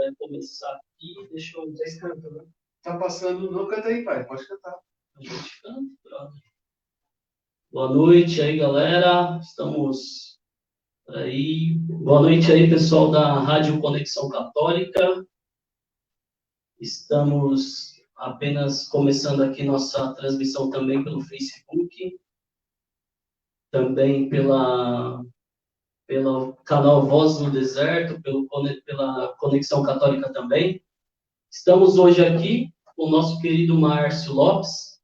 vai começar aqui. Deixa eu ver. Tá passando, não canta aí, pai, pode cantar. A gente canta, brother. Boa noite aí, galera. Estamos aí. Boa noite aí, pessoal da Rádio Conexão Católica. Estamos apenas começando aqui nossa transmissão também pelo Facebook, também pelo canal Voz no Deserto, pela Conexão Católica também. Estamos hoje aqui com o nosso querido Márcio Lopes.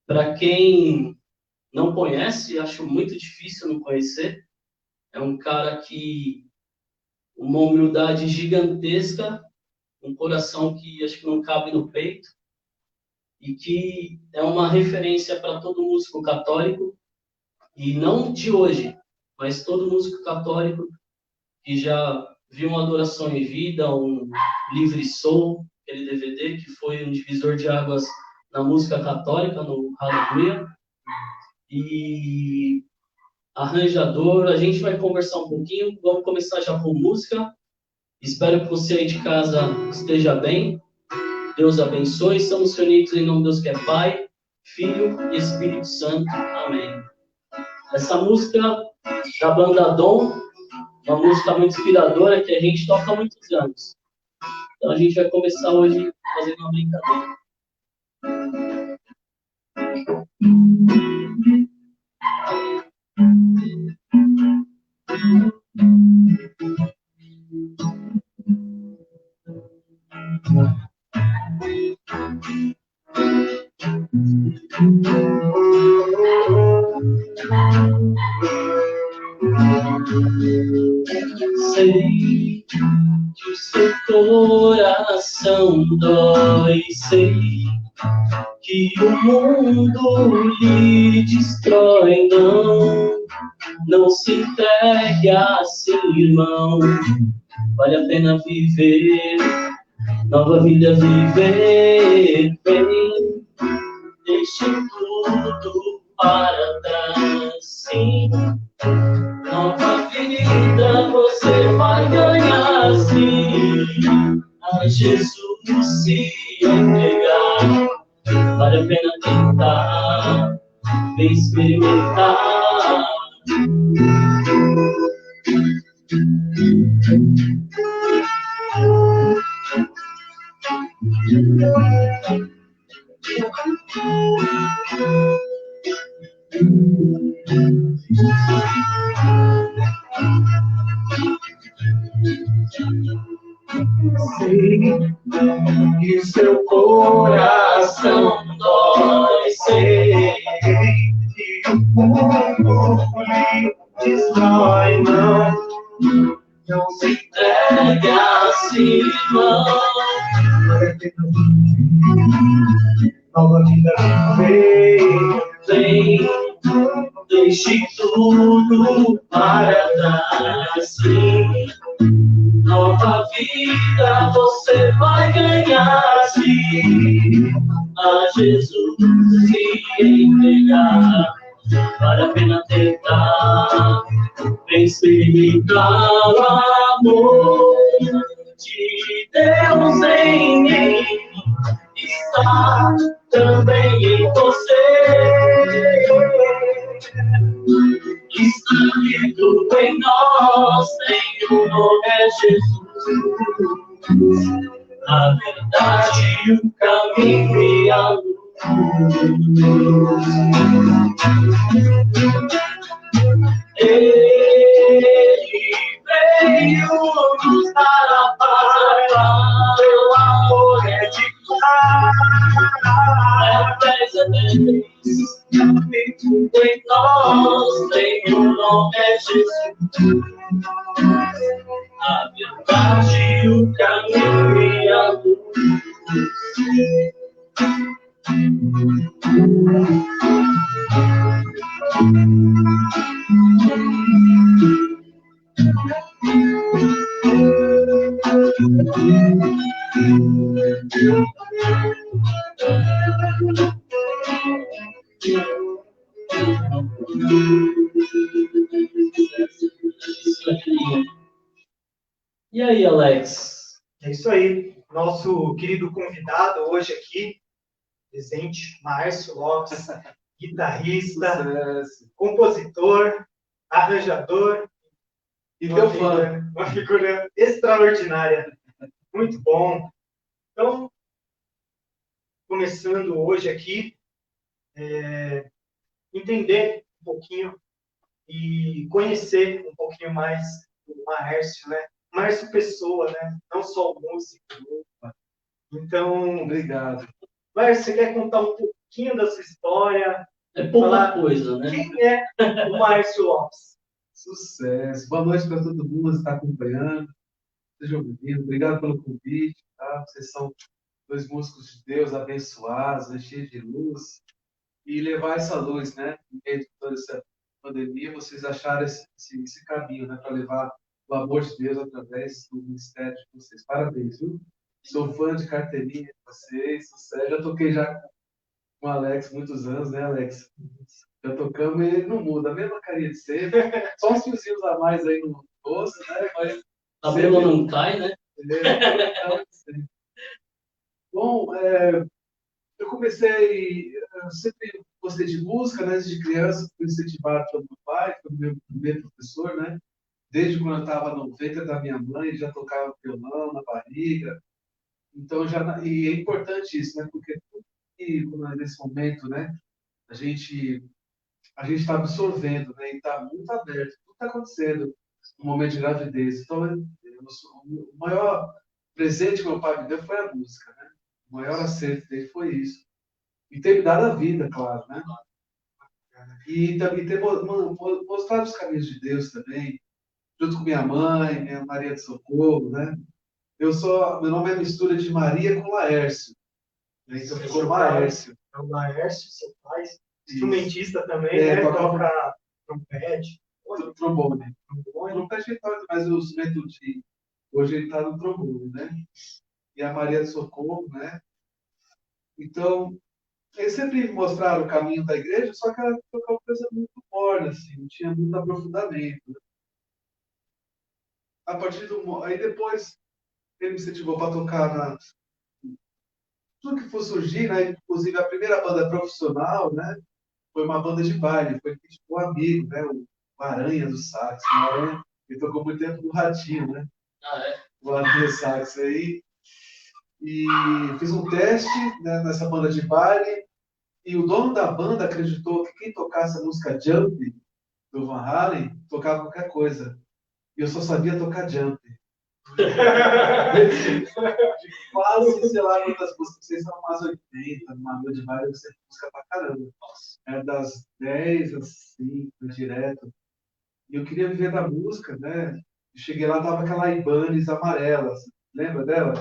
Para quem não conhece, acho muito difícil não conhecer. É um cara que uma humildade gigantesca, um coração que acho que não cabe no peito, e que é uma referência para todo músico católico, e não de hoje, mas todo músico católico que já viu uma adoração em vida, um Livre Soul, aquele DVD que foi um divisor de águas na música católica, no Aleluia, e arranjador. A gente vai conversar um pouquinho, vamos começar já com música. Espero que você aí de casa esteja bem. Deus abençoe. Estamos reunidos em nome de Deus que é Pai, Filho e Espírito Santo. Amém. Essa música da banda Dom, uma música muito inspiradora que a gente toca há muitos anos. Então a gente vai começar hoje fazendo uma brincadeira. Sei que o seu coração dói, sei que o mundo lhe destrói. Não se entregue assim, irmão. Vale a pena viver, nova vida viver. Vem, deixe tudo para trás, sim. Nova vida você vai ganhar, sim. A Jesus se entregar, vale a pena tentar, vem experimentar. Sei que seu coração dói, sei que o mundo lhe destrói. Não se entregue assim, não. Nova vida viver, vem, deixe tudo para trás, sim. Nova vida você vai ganhar, sim. A Jesus se entregar, vale a pena tentar, vem experimentar o amor de Deus em mim. Está também em você. Está vivo em nós, tem o nome é Jesus. A verdade, o caminho e a luz. Ele veio nos dar a paz, seu amor é de paz. É presente em nós, tem o nome é Jesus. A verdade, o caminho e a luz. E aí, Alex? É isso aí. Nosso querido convidado hoje aqui, presente, Márcio Lopes, guitarrista, Sucesso. compositor, arranjador, E teu fã. uma figura extraordinária. Muito bom. Então, começando hoje aqui, entender um pouquinho e conhecer um pouquinho mais o Márcio, né? Márcio Pessoa, né? Não só o músico. Então, Obrigado. Márcio, você quer contar um pouquinho da sua história? É pouca Falar coisa, né? quem é o Márcio Lopes? Sucesso. Boa noite para todo mundo que está acompanhando. Sejam bem-vindos. Obrigado pelo convite. Tá? Vocês são dois músicos de Deus abençoados, né? Cheios de luz. E levar essa luz, né? No meio de toda essa pandemia, vocês acharam esse caminho, né? Para levar o amor de Deus através do ministério de vocês. Parabéns, viu? Sou fã de carteirinha de vocês. Sucesso. Já toquei já com o Alex muitos anos, né, Alex? Já tocamos e ele não muda, a mesma carinha de sempre. Só uns fiozinhos a mais aí no rosto, né? Mas Cabelo não cai, né? sempre. Bom, eu comecei, eu sempre gostei de música, né? Desde criança, fui incentivado pelo meu pai, foi meu primeiro professor, né? Desde quando eu estava no ventre da minha mãe, ele já tocava violão na barriga. Então, e é importante isso, né? Porque tudo que, nesse momento, né? A gente está absorvendo, né? E está muito aberto. Tudo está acontecendo no momento de gravidez. Então, o maior presente que meu pai me deu foi a música, né? O maior acerto dele foi isso. E ter me dado a vida, claro, né? E também ter mostrado os caminhos de Deus também, junto com minha mãe, minha Maria de Socorro, né? Meu nome é mistura de Maria com Laércio, né? Então ficou Laércio. É o Laércio, seu pai, Isso. instrumentista também, né? Toca trompete. Trombone. Trompete ele toca, mas o instrumento de hoje ele está no trombone, né? E a Maria de Socorro, né? Então, eles sempre mostraram o caminho da igreja, só que era uma coisa muito morna, assim, não tinha muito aprofundamento. Né? A partir do. Aí depois ele me incentivou para tocar tudo que for surgir, né? Inclusive a primeira banda profissional, né? Foi uma banda de baile, foi tipo um amigo, né? O Aranha do Sax. O Aranha, ele tocou muito tempo no Ratinho, né? Ah, é? O Aranha do Sax aí. E fiz um teste, né, nessa banda de baile. E o dono da banda acreditou que quem tocasse a música Jump do Van Halen tocava qualquer coisa. E eu só sabia tocar Jump. De quase, sei lá quantas músicas, vocês são umas 80, numa banda de baile você música pra caramba. É das 10 às 5, direto. E eu queria viver da música, né? Eu cheguei lá, tava aquela Ibanez amarela, lembra dela?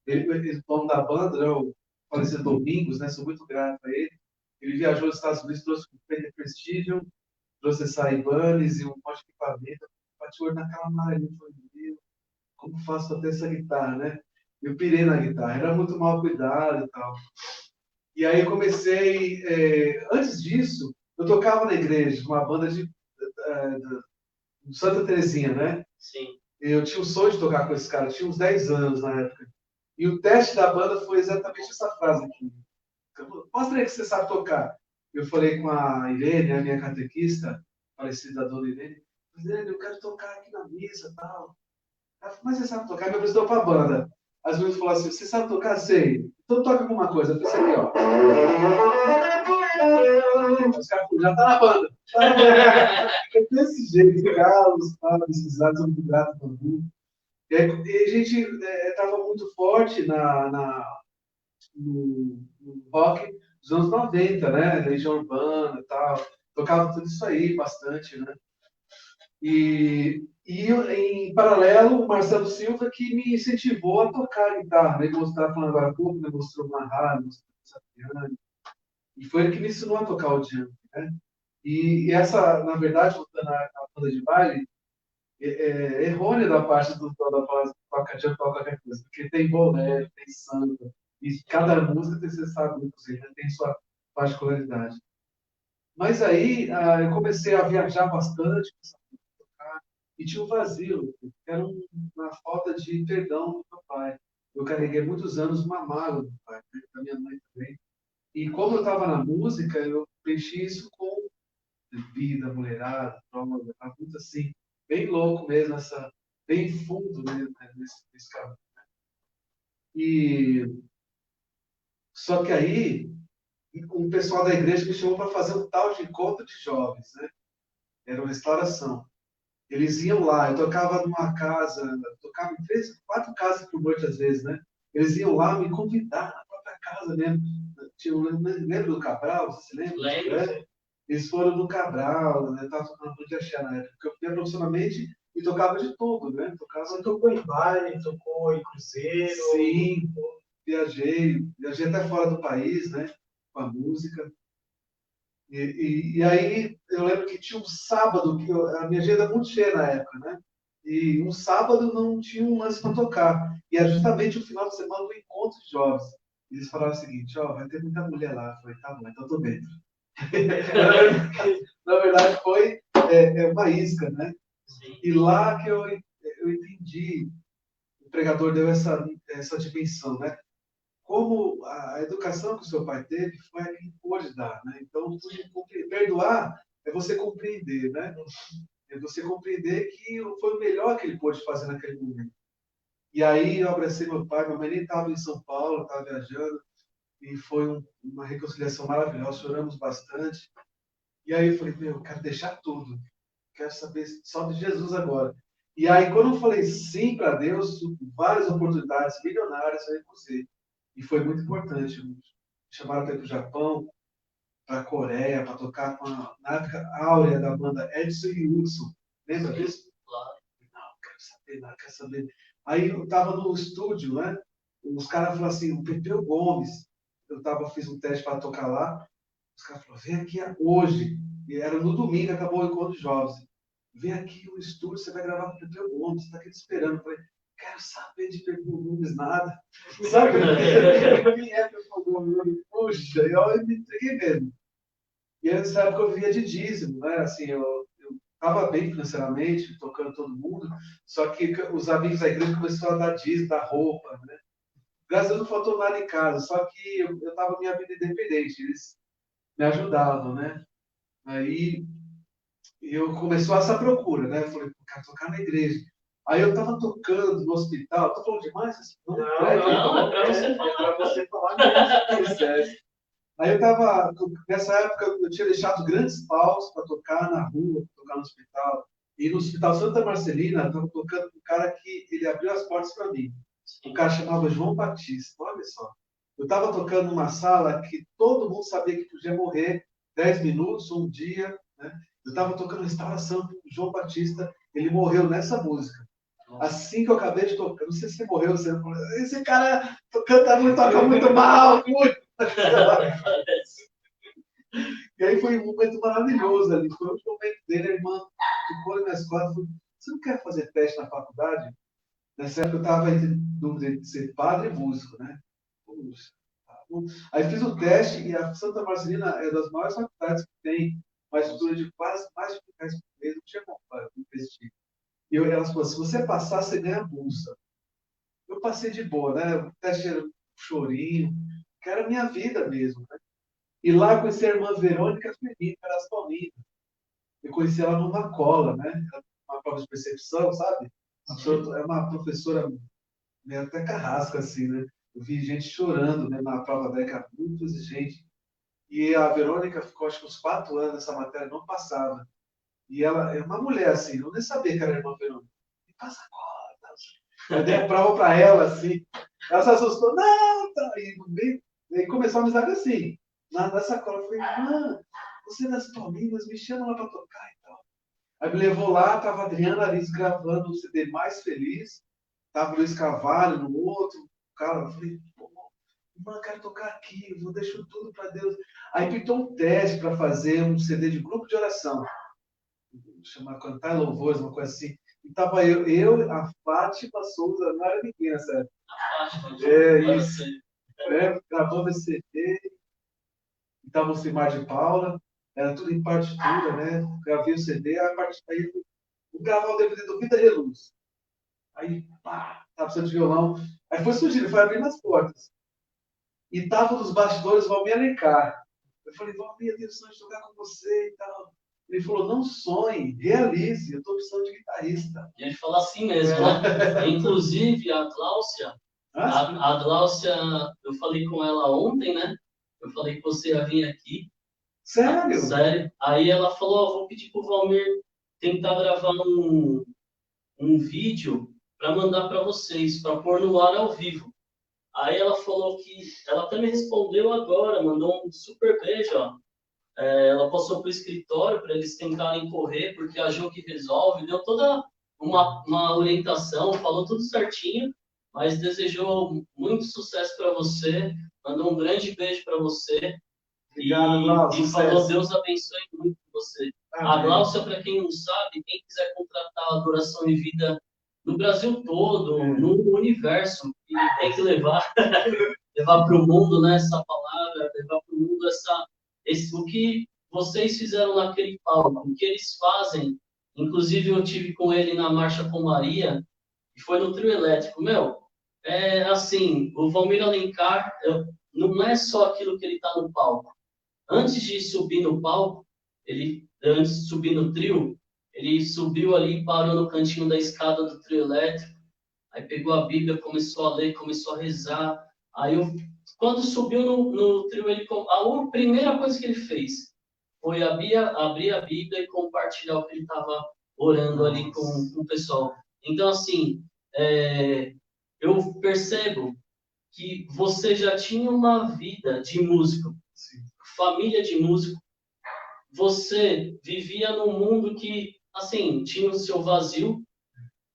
Ele, o dono da banda, né, o falecido Domingos, né? Sou muito grato a ele. Ele viajou aos Estados Unidos, trouxe o Fender Prestigium, trouxe essa Ibanez e um monte de equipamento. Bati o olho naquela amarelinha, falei, meu, como faço para ter essa guitarra, né? Eu pirei na guitarra, era muito mal cuidado e tal. E aí eu comecei, antes disso, eu tocava na igreja, uma banda de Santa Terezinha, né? Sim. Eu tinha o sonho de tocar com esse cara, eu tinha uns 10 anos na época. E o teste da banda foi exatamente essa frase aqui. Mostra aí que você sabe tocar. Eu falei com a Irene, a minha catequista, falecida dona Irene. Irene, eu quero tocar aqui na missa e tal. Ela falou, mas você sabe tocar? Me apresentou para a banda. As meninas falaram assim, você sabe tocar? Sei. Então toca alguma coisa. Eu pensei aqui, ó. Os caras já tá na banda. Tá na banda. Desse jeito, Carlos, pesquisado, sou muito grato por mim. E a gente estava muito forte no rock dos anos 90, né? Legião Urbana e tal. Tocava tudo isso aí bastante, né? E em paralelo, o Marcelo Silva que me incentivou a tocar guitarra, né? Ele estava falando agora há pouco, né? Mostrou uma rádio, mostrou o Sapiani. E foi ele que me ensinou a tocar o jump, né? E essa, na verdade, voltando à banda de baile, é errônea da parte do da frase toca jump, toca qualquer coisa, porque tem bolero, tem samba, e cada música, você sabe, inclusive, né? Tem sua particularidade. Mas aí eu comecei a viajar bastante, e tinha um vazio, que era uma falta de perdão do meu pai. eu carreguei muitos anos uma mágoa do pai, né, da minha mãe também. E como eu estava na música, eu preenchi isso com bebida, mulherada, droga, muito assim, bem louco mesmo, bem fundo, né, nesse caso. E só que aí um pessoal da igreja me chamou para fazer um tal de encontro de jovens, né? Era uma restauração. Eles iam lá, eu tocava numa casa, tocava em 4 casas por noite às vezes, né? Eles iam lá me convidar na própria casa mesmo. Lembra do Cabral? Você se lembra? Lembro. Eles foram no Cabral, né? Estava tocando no de axé na época, porque eu fui profissionalmente e tocava de tudo, né? Você tocou em baile, tocou em cruzeiro? Sim, viajei até fora do país, né? Com a música. E aí eu lembro que tinha um sábado, a minha agenda era muito cheia na época, né? E um sábado não tinha um lance para tocar. E era justamente o final de semana do encontro de jovens. Eles falaram o seguinte, ó, vai ter muita mulher lá. Eu falei, tá bom, então eu tô dentro. Na verdade foi uma isca, né? Sim. E lá que eu entendi, o pregador deu essa dimensão, né? Como a educação que o seu pai teve foi a que pôde dar, né? Então, perdoar é você compreender, né? É você compreender que foi o melhor que ele pôde fazer naquele momento. E aí eu abracei meu pai, minha mãe nem estava em São Paulo, estava viajando, e foi uma reconciliação maravilhosa, choramos bastante. E aí eu falei, meu, eu quero deixar tudo, quero saber só de Jesus agora. E aí, quando eu falei sim para Deus, várias oportunidades milionárias eu recusei. E foi muito importante. Me chamaram até para o Japão, para a Coreia, para tocar na época áurea da banda Edson e Hudson. Lembra disso? Claro. Não, quero saber, não, quero saber. Aí eu estava no estúdio, né? Os caras falaram assim, o Pepeu Gomes, fiz um teste para tocar lá. Os caras falaram, vem aqui hoje. E era no domingo, acabou o encontro de jovens. Vem aqui no estúdio, você vai gravar com o Pepeu Gomes, você está aqui te esperando. Eu falei, quero saber de Pepeu Gomes nada. Sabe? Quem é Pepeu Gomes? Puxa, eu me entreguei mesmo. E aí, nessa época eu vivia de dízimo, né? Assim, eu estava bem financeiramente, tocando todo mundo, só que os amigos da igreja começaram a dar dízimo, dar roupa, né? Graças a Deus não faltou nada em casa, só que eu estava minha vida independente, eles me ajudavam, né? Aí eu começou essa procura, né? Eu falei, quero tocar na igreja. Aí eu estava tocando no hospital, tô falando demais? Não, Não, é para você é falar. para você falar mesmo. Aí eu estava, nessa época, eu tinha deixado grandes paus para tocar na rua, pra tocar no hospital. E no Hospital Santa Marcelina, eu estava tocando com um cara que ele abriu as portas para mim. O cara chamava João Batista, olha só. Eu estava tocando numa sala que todo mundo sabia que podia morrer 10 minutos, um dia, né? Eu estava tocando restauração com o João Batista, ele morreu nessa música. Assim que eu acabei de tocar, não sei se ele morreu, você falou, esse cara toca muito mal, muito. E aí foi um momento maravilhoso ali. Foi o momento dele, a irmã ficou nas minhas costas e falou, você não quer fazer teste na faculdade? Nessa época eu estava entre dúvida de ser padre e músico, né? Puxa, tá bom. Aí fiz o teste e a Santa Marcelina é das maiores faculdades que tem, uma estrutura de quase mais de 10 por mês, não tinha como investir. E elas falaram, se você passar, você ganha a bolsa. Eu passei de boa, né? O teste era um chorinho, que era a minha vida mesmo, né? E lá eu conheci a irmã Verônica Felipe, era as Paulinas. Eu conheci ela numa cola, né? Uma prova de percepção, sabe? É uma professora meio até carrasca, assim, né? Eu vi gente chorando, né, na prova dela, que era muito exigente. E a Verônica ficou, acho que uns 4 anos nessa matéria, não passava. E ela é uma mulher, assim, eu nem sabia que era a irmã Verônica. Me passa agora. Tá? Eu dei a prova para ela, assim. Ela se assustou, não, tá. E começou a amizade assim. Nessa cola, eu falei, irmã, você é das Paulinas, me chama lá para tocar e tal. Aí me levou lá, tava a Adriana Aris gravando o CD Mais Feliz, tava o Luiz Carvalho no outro, cara, eu falei, pô, irmã, quero tocar aqui, eu vou deixar tudo para Deus. Aí pintou um teste para fazer um CD de grupo de oração, chamar Cantar Louvores, uma coisa assim. E tava a Fátima Souza, não era ninguém nessa época. É isso. Gravando esse CD, e tava o Cimar de Paula, era tudo em partitura, né? Gravei o CD, a partir daí vou gravar o DVD do Vida e Luz. Aí, pá, tá precisando de violão. Aí foi surgindo, foi abrindo as portas. E tava nos bastidores o Valmir Alencar. Eu falei, Valmir, eu tenho sonho de tocar com você e tal. Ele falou, não sonhe, realize, eu estou precisando de guitarrista. E ele fala assim mesmo, né? Inclusive, a Gláucia, a Gláucia, eu falei com ela ontem, né? Eu falei que você ia vir aqui. Sério? Sério. Aí ela falou, ó, vou pedir pro Valmir tentar gravar um vídeo para mandar para vocês, para pôr no ar ao vivo. Aí ela falou que ela até me respondeu agora, mandou um super beijo, ó. Ela passou para o escritório para eles tentarem correr, porque a Jo que resolve, deu toda uma orientação, falou tudo certinho, mas desejou muito sucesso para você, mandou um grande beijo para você. Obrigado, Glaucia. E falou, Deus abençoe muito você. Amém. A Gláucia, para quem não sabe, quem quiser contratar a Adoração e Vida no Brasil todo, no universo, e tem que levar para o mundo, né, essa palavra, levar para o mundo o que vocês fizeram naquele palco, o que eles fazem. Inclusive, eu tive com ele na Marcha com Maria, e foi no trio elétrico. Meu, é assim, o Valmir Alencar não é só aquilo que ele está no palco. Antes de subir no palco, antes de subir no trio, ele subiu ali, parou no cantinho da escada do trio elétrico, aí pegou a Bíblia, começou a ler, começou a rezar. Aí, quando subiu no trio, a primeira coisa que ele fez foi abrir a Bíblia e compartilhar o que ele estava orando ali com o pessoal. Então, assim, eu percebo que você já tinha uma vida de músico, família de músico, você vivia num mundo que, assim, tinha o seu vazio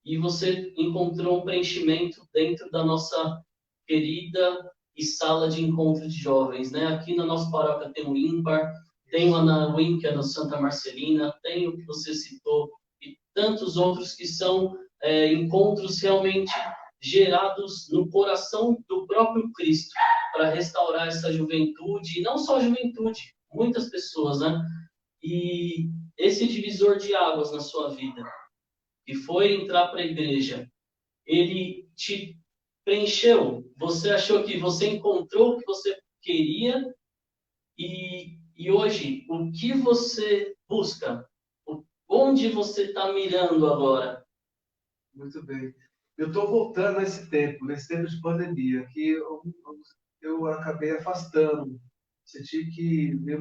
e você encontrou um preenchimento dentro da nossa querida e sala de encontro de jovens, né? Aqui na nossa paróquia tem o Ímpar, tem o Ana Win, que é no Santa Marcelina, tem o que você citou, e tantos outros que são encontros realmente gerados no coração do próprio Cristo, para restaurar essa juventude, e não só a juventude, muitas pessoas, né? E esse divisor de águas na sua vida, que foi entrar para a igreja, ele te preencheu? Você achou que você encontrou o que você queria? E hoje, o que você busca? Onde você está mirando agora? Muito bem. Eu estou voltando nesse tempo de pandemia, que eu acabei afastando. Senti que dei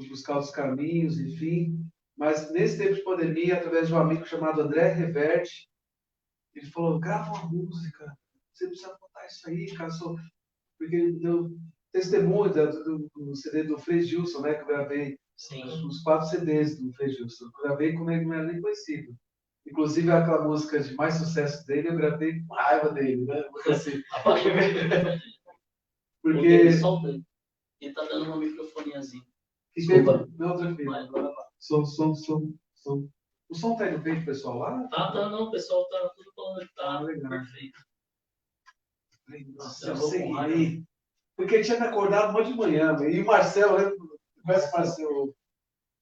buscar os caminhos, enfim. Mas nesse tempo de pandemia, através de um amigo chamado André Reverte, ele falou, grava uma música, você precisa botar isso aí, cara. Porque ele deu testemunho do CD do Frei Gilson, né, que eu gravei. Sim. Os 4 CDs do Frei Gilson. Eu gravei como ele não era nem conhecido. Inclusive, aquela música de mais sucesso dele, eu gravei com raiva dele, né? Assim. Porque... Ele tá dando uma microfoniazinha. Desculpa. Não, tranquilo. O som tá indo bem pro pessoal lá? Não, o pessoal tá tudo falando que tá legal. Perfeito. Nossa, eu segui. Porque ele tinha me acordado muito de manhã, e o Marcelo, né? Conhece o Marcelo?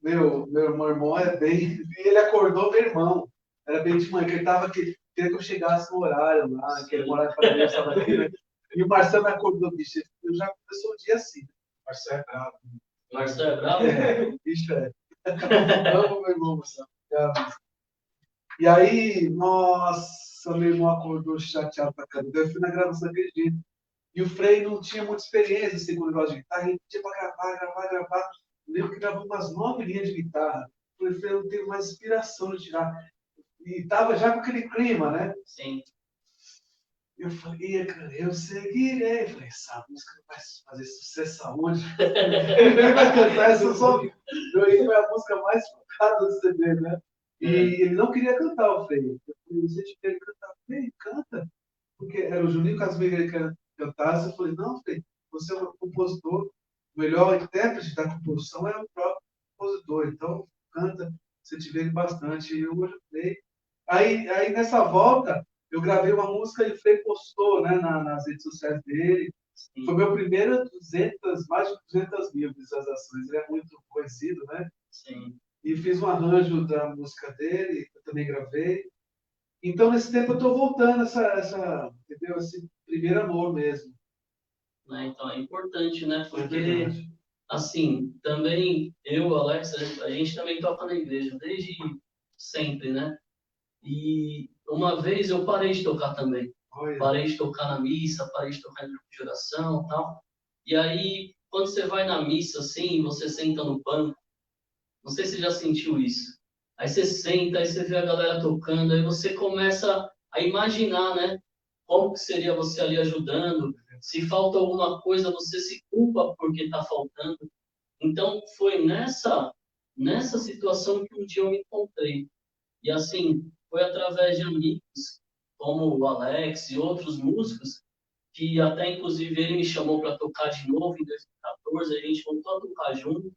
Meu irmão é bem... E ele acordou meu irmão. Era bem de manhã, que ele tava querendo que eu chegasse no horário lá, que ele morava para Deus, estava aqui, né? E o Marcelo me acordou, bicho. Eu já começou o dia assim. Marcelo é bravo. Marcelo é bravo? Bicho, amo meu irmão, Marcelo. E aí, nossa, meu irmão acordou chateado pra caramba. Eu fui na gravação daquele jeito. E o Frei não tinha muita experiência assim, com o negócio de guitarra. Ele tinha para gravar. Eu lembro que gravou umas 9 linhas de guitarra. Eu falei, Frei, eu não tenho mais inspiração de tirar. E tava já com aquele clima, né? Sim. Eu falei, eu seguirei. Eu falei, essa música não vai fazer sucesso aonde? Ele vai cantar essa só. E foi a música mais tocada do CD, né? E ele não queria cantar, o Frei. Eu falei, gente, quer cantar? Frei, canta. Porque era o Juninho Casmiglia que cantasse. Eu falei, não, Frei, você é um compositor. O melhor intérprete da composição é o próprio compositor. Então, canta, você te vê bastante. E eu ajudei. Aí, nessa volta, eu gravei uma música e o Frei postou, né, nas redes sociais dele. Sim. Foi meu primeiro mais de 200 mil visualizações. Ele é muito conhecido, né? Sim. E fiz um arranjo da música dele, eu também gravei. Então, nesse tempo, eu estou voltando entendeu? Esse primeiro amor mesmo. Né? Então é importante, né? É Porque, verdade. assim, também eu, Alex, a gente também toca na igreja desde sempre, né? E uma vez eu parei de tocar também. Olha, Parei de tocar na missa, parei de tocar em grupo de oração e tal. E aí, quando você vai na missa, assim, você senta no banco, não sei se você já sentiu isso. Aí você senta, aí você vê a galera tocando, aí você começa a imaginar, né? Como que seria você ali ajudando? Se falta alguma coisa, você se culpa porque está faltando. Então, foi nessa situação que um dia eu me encontrei. E assim, foi através de amigos, como o Alex e outros músicos, que até inclusive ele me chamou para tocar de novo em 2014, a gente voltou a tocar junto.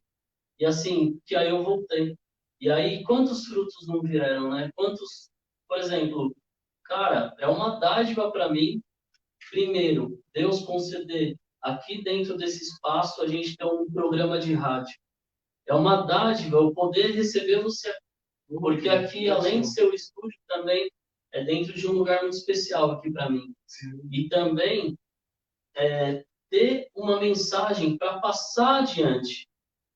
E assim, que aí eu voltei. E aí, quantos frutos não vieram, né? Quantos, por exemplo, cara, é uma dádiva para mim, primeiro, Deus conceder aqui dentro desse espaço a gente ter um programa de rádio. É uma dádiva eu poder receber você, porque aqui, além de ser o estúdio, também é dentro de um lugar muito especial aqui para mim. E também ter uma mensagem para passar adiante.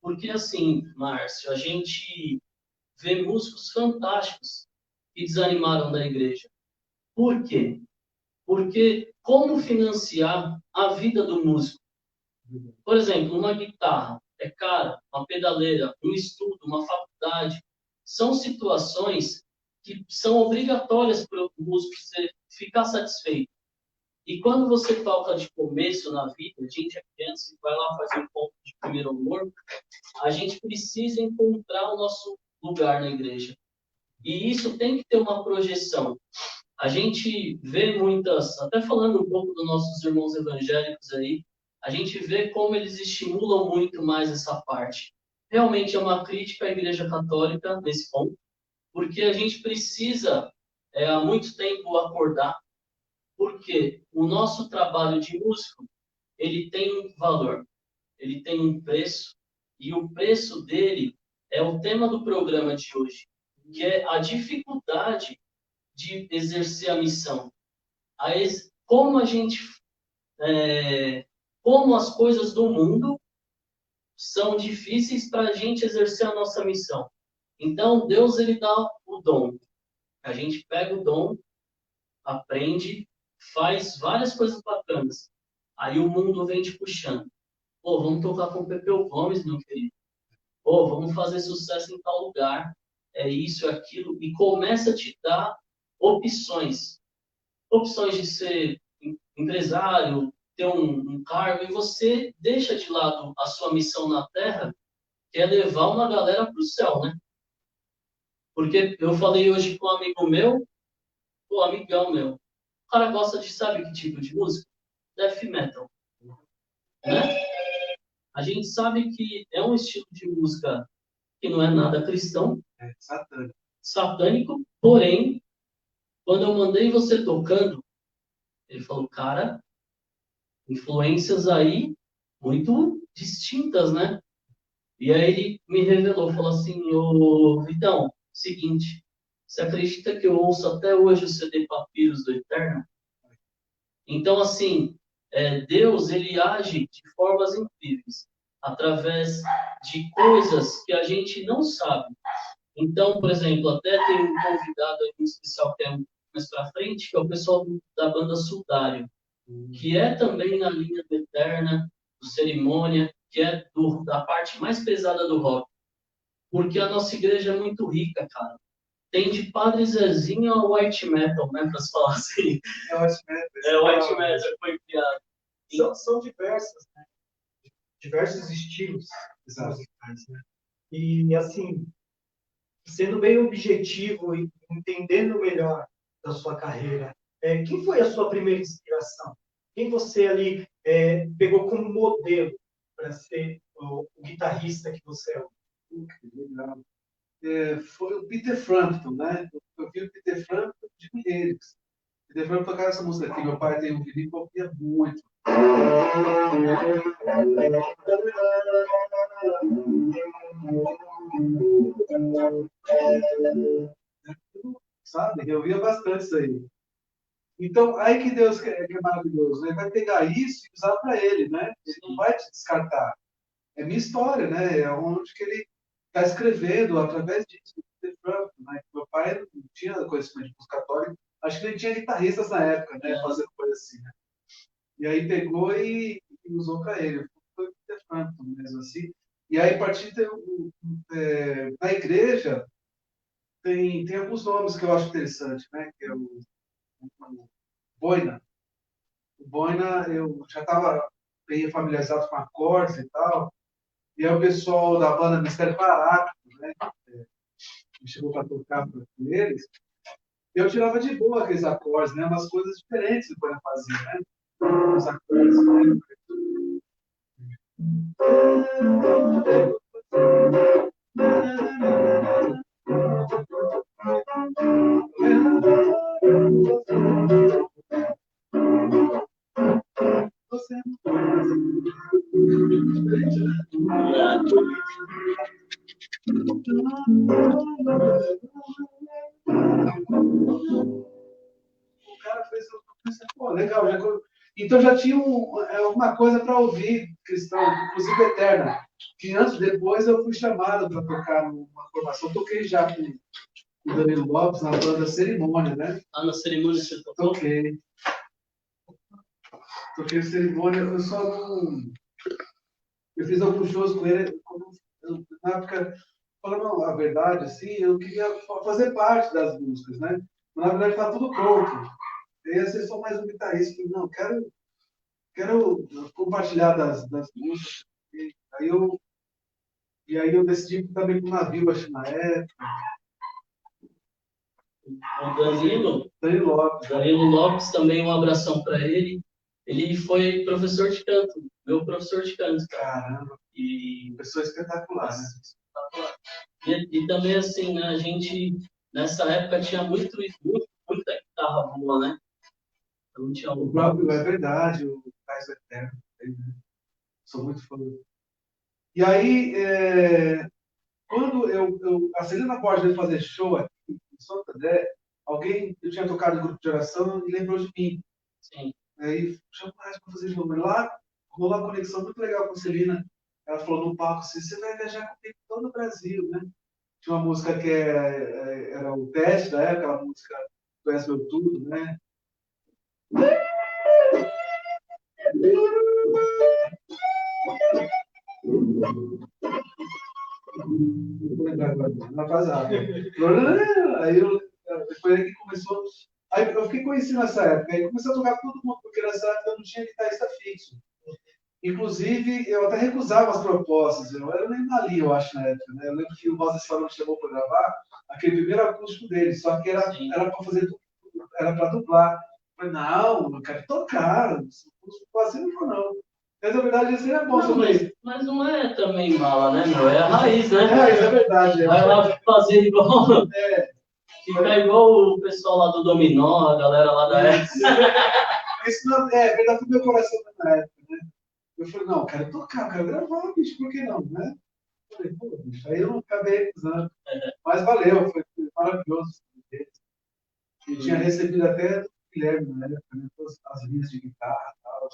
Porque assim, Márcio, a gente vê músicos fantásticos que desanimaram da igreja. Por quê? Porque como financiar a vida do músico? Por exemplo, uma guitarra é cara, uma pedaleira, um estudo, uma faculdade. São situações que são obrigatórias para o músico ficar satisfeito. E quando você toca de começo na vida, a gente é criança e vai lá fazer um ponto de primeiro amor, a gente precisa encontrar o nosso lugar na igreja. E isso tem que ter uma projeção. A gente vê muitas, até falando um pouco dos nossos irmãos evangélicos aí, a gente vê como eles estimulam muito mais essa parte. Realmente é uma crítica à Igreja Católica nesse ponto, porque a gente precisa, há muito tempo, acordar, porque o nosso trabalho de músico, ele tem um valor, ele tem um preço, e o preço dele é o tema do programa de hoje, que é a dificuldade de exercer a missão. Como a gente, como as coisas do mundo são difíceis para a gente exercer a nossa missão. Então, Deus ele dá o dom. A gente pega o dom, aprende, faz várias coisas bacanas. Aí o mundo vem te puxando. Pô, vamos tocar com o Pepeu Gomes, meu querido. Pô, vamos fazer sucesso em tal lugar. É isso, é aquilo. E começa a te dar opções. Opções de ser empresário, ter um cargo, e você deixa de lado a sua missão na Terra, que é levar uma galera para o céu, né? Porque eu falei hoje com um amigo meu, um amigão meu, o cara gosta de, sabe que tipo de música? Death metal, né? A gente sabe que é um estilo de música que não é nada cristão, é satânico. satânico, porém, quando eu mandei você tocando, ele falou, cara, influências aí muito distintas, né? E aí ele me revelou, falou assim, ô Vitão, seguinte, você acredita que eu ouço até hoje o CD Papiros do Eterno? Então, assim, Deus, ele age de formas incríveis, através de coisas que a gente não sabe. Então, por exemplo, até tem um convidado aí especial que é mais para frente, que é o pessoal da banda Sudário, que é também na linha do Eterna, do Cerimônia, que é da parte mais pesada do rock. Porque a nossa igreja é muito rica, cara. Tem de Padre Zezinho ao white metal, né, para se falar assim. É ótimo, né? White metal foi criado. São diversas, né? Diversos estilos Exato. musicais, né? E, assim, sendo bem objetivo e entendendo melhor da sua carreira, quem foi a sua primeira inspiração? Quem você ali pegou como modelo para ser o guitarrista que você é? Que legal. Foi o Peter Frampton, né? Eu vi o Peter Frampton de Jimi Hendrix. Peter Frampton tocava essa música aqui. Meu pai tem um vinil que eu ouvia muito. sabe? Eu via bastante isso aí. Então, aí que Deus que é maravilhoso, né? Ele vai pegar isso e usar para ele, né? Ele não vai te descartar. É minha história, né? É onde que ele está escrevendo através disso. Né? Meu pai não tinha conhecimento de música católica, acho que ele tinha guitarristas na época, né? Fazendo coisa assim, né? E aí pegou e usou para ele. Foi o Peter Frampton mesmo assim. E aí, a partir da igreja, tem alguns nomes que eu acho interessante, né? Que é o Boina. O Boina, eu já estava bem familiarizado com acordes e tal. E aí o pessoal da banda Mistério Parático, né? Me chegou para tocar com eles. Eu tirava de boa aqueles acordes, né? Umas coisas diferentes que o Boina fazia, né? Os acordes, né? Você não pode. O cara fez pô, legal. Então já tinha alguma coisa para ouvir cristão, inclusive eterna. Que antes, depois, eu fui chamado para tocar numa formação. Eu toquei já com o Danilo Lopes na banda Cerimônia, né? Ah, na cerimônia você tocou? Toquei. Toquei Cerimônia. Eu só não. Eu fiz alguns shows com ele. Na época, falando a verdade, assim, eu queria fazer parte das músicas, né? Na verdade, estava tudo pronto. Eu ia ser só mais um guitarrista. Falei, não, quero compartilhar das músicas. Aí eu, e aí eu decidi também para o navio, acho que na época. O Danilo, Danilo Lopes. Danilo Lopes, também um abração para ele. Ele foi professor de canto, meu professor de canto. Caramba, E pessoa espetacular, né? E também, assim, a gente, nessa época, tinha muita guitarra boa, né? Então, tinha O próprio, é verdade, o Cais Eterno. Né? Sou muito fã. E aí, quando a Celina Borges veio fazer show aqui em Santo André, eu tinha tocado no grupo de oração e lembrou de mim. Sim. Aí, chamou mais para fazer show. Lá, rolou uma conexão muito legal com a Celina. Ela falou no palco assim, você vai viajar comigo todo o Brasil, né? Tinha uma música que era o teste da época, aquela música Tu És Meu Tudo, né? Não vou lembrar agora, não vazava. Aí depois que começou. Aí eu fiquei conhecido nessa época, aí comecei a tocar com todo mundo, porque nessa época eu não tinha guitarrista fixo. Inclusive, eu até recusava as propostas, eu era nem ali, eu acho, na época. Né? Eu lembro que o Voz Falou me chamou para gravar aquele primeiro acústico dele, só que era para fazer, era para dublar. Eu falei, não, eu quero tocar, assim não vou não. Mas na verdade isso é bom. Não, mas não é também mala, né, meu? É a raiz, né? É raiz, é verdade. Vai lá fazer igual. Ficar igual o pessoal lá do Dominó, a galera lá da época. Isso não é verdade, do meu coração na época, né? Eu falei, não, quero tocar, quero gravar, bicho, por que não, né? Eu falei, pô, bicho, aí eu não acabei usando. Mas valeu, foi maravilhoso. Eu tinha recebido até do Guilherme na época, né? Todas as linhas de guitarra e tal,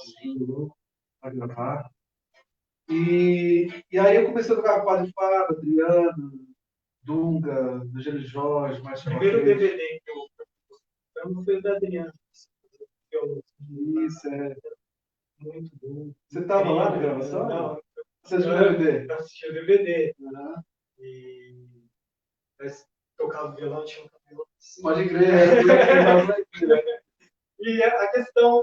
para gravar. E aí eu comecei a tocar com o Padre Fábio, Adriano, Dunga, Angelo Jorge, Márcio Primeiro DVD que eu foi o da Adriana. Isso, é. Muito bom. Você estava lá na gravação? Não. Você assistiu o DVD? Eu assisti o DVD. Uhum. E tocava violão, tinha um cabelo. Pode crer. E a questão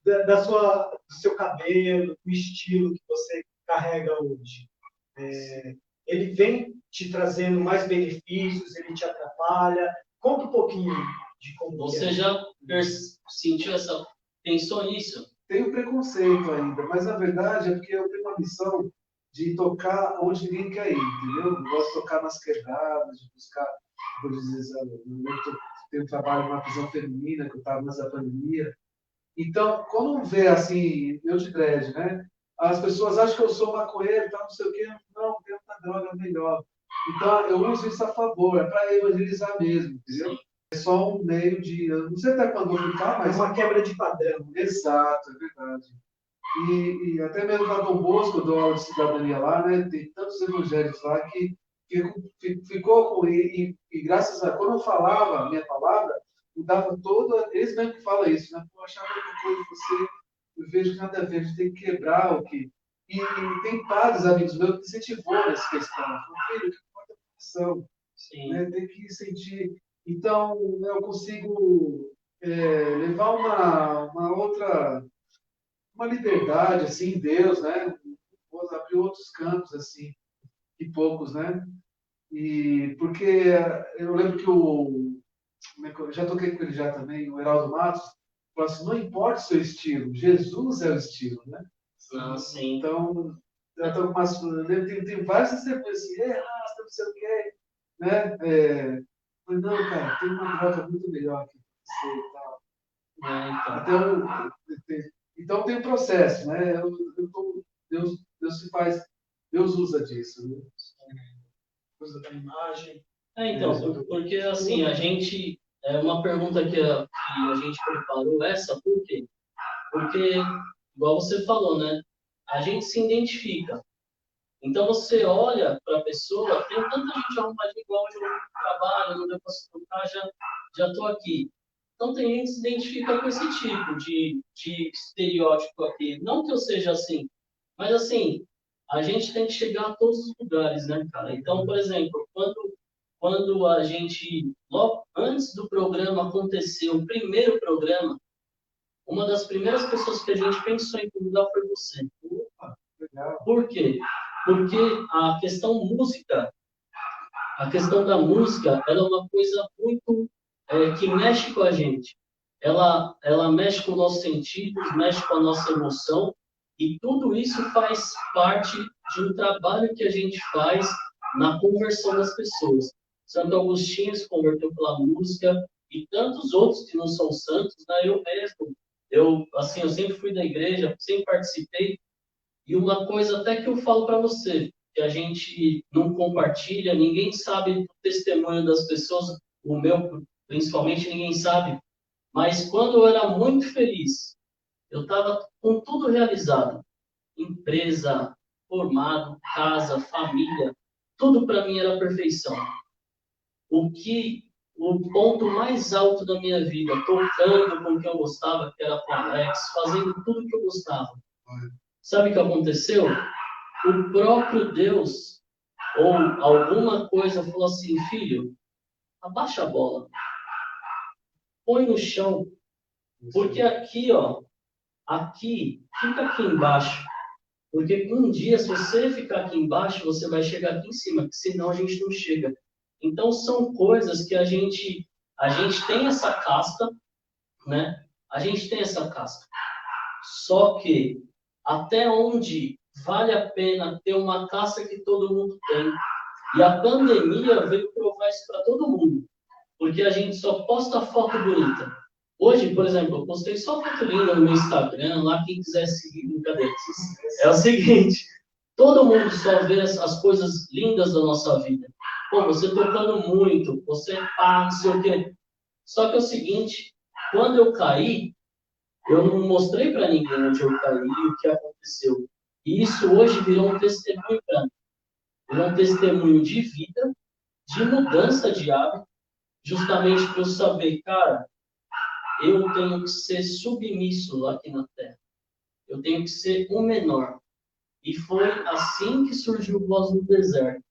do seu cabelo, do estilo que você carrega hoje, ele vem te trazendo mais benefícios, ele te atrapalha? Conta um pouquinho de como você já sentiu pensou nisso? Tenho preconceito ainda, mas na verdade é porque eu tenho uma missão de tocar onde ninguém quer ir, entendeu? Eu gosto de tocar nas quebradas, de buscar, por dizer, eu tenho trabalho numa prisão feminina, que eu estava nessa pandemia. Então, quando vê assim, eu de dread, né? As pessoas acham que eu sou maconheiro, tá, não sei o quê. Não, tem outra droga melhor. Então, eu uso isso a favor, é para evangelizar mesmo, entendeu? é só um meio de... Eu não sei até quando eu ficar, É mas... uma quebra de padrão. Exato, é verdade. E até mesmo lá Dom Bosco, eu dou aula de cidadania lá, né? Tem tantos evangelhos lá que ficou com... E graças a... Quando eu falava a minha palavra, mudava toda... Eles mesmo que falam isso, né? Pô, achava que coisa você... Eu vejo que nada a ver, a gente tem que quebrar o que... E tem vários amigos meus que incentivou nessa questão. Falaram, filho, que importa a profissão, Sim, né? Tem que sentir. Então, eu consigo levar uma outra, uma liberdade assim, em Deus, né? Vou abrir outros campos assim, e poucos, né? E porque eu lembro que eu já toquei com ele já também, o Heraldo Matos, falou assim, não importa o seu estilo, Jesus é o estilo, né? não, sim. Então, eu tô com umas, eu lembro, tem várias testemunhas assim, rasta, não sei o quê, né? Mas não, cara, tem uma droga muito melhor que você e tal. Então. Então tem um processo, né? Deus se faz, Deus usa disso, né? Usa da imagem. Então, porque assim, a gente. É uma pergunta que a gente preparou essa, por quê? Porque, igual você falou, né? A gente se identifica. Então você olha para a pessoa, tem tanta gente arrumadinha igual hoje eu no trabalho, não deu para se tocar, já estou aqui. Então tem gente que se identifica com esse tipo de estereótipo aqui. Não que eu seja assim, mas assim, a gente tem que chegar a todos os lugares, né, cara? Então, por exemplo, quando a gente, logo antes do programa acontecer, o primeiro programa, uma das primeiras pessoas que a gente pensou em convidar foi você. Opa, legal. Por quê? Porque a questão da música, ela é uma coisa muito que mexe com a gente. Ela mexe com os nossos sentidos, mexe com a nossa emoção, e tudo isso faz parte de um trabalho que a gente faz na conversão das pessoas. Santo Agostinho se converteu pela música, e tantos outros que não são santos, né? Eu mesmo, assim, eu sempre fui da igreja, sempre participei, e uma coisa até que eu falo para você, que a gente não compartilha, ninguém sabe do testemunho das pessoas, o meu principalmente ninguém sabe, mas quando eu era muito feliz, eu estava com tudo realizado, empresa, formado, casa, família, tudo para mim era perfeição. O ponto mais alto da minha vida, tocando com o que eu gostava, que era com o Alex, fazendo tudo que eu gostava. Sabe o que aconteceu? O próprio Deus, ou alguma coisa, falou assim, filho, abaixa a bola, põe no chão, porque aqui, ó, aqui, fica aqui embaixo, porque um dia, se você ficar aqui embaixo, você vai chegar aqui em cima, senão a gente não chega. Então, são coisas que a gente tem essa casca, né? A gente tem essa casca. Só que, até onde vale a pena ter uma casca que todo mundo tem? E a pandemia veio provar isso para todo mundo, porque a gente só posta foto bonita. Hoje, por exemplo, eu postei só foto linda no meu Instagram, lá quem quiser seguir, brincadeira. É o seguinte, todo mundo só vê as coisas lindas da nossa vida. Pô, você tocando muito, você pá, não sei o quê. Só que é o seguinte, quando eu caí, eu não mostrei para ninguém onde eu caí e o que aconteceu. E isso hoje virou um testemunho para mim. Virou um testemunho de vida, de mudança de hábito, justamente para eu saber, cara, eu tenho que ser submisso aqui na Terra. Eu tenho que ser o menor. E foi assim que surgiu Voz no Deserto.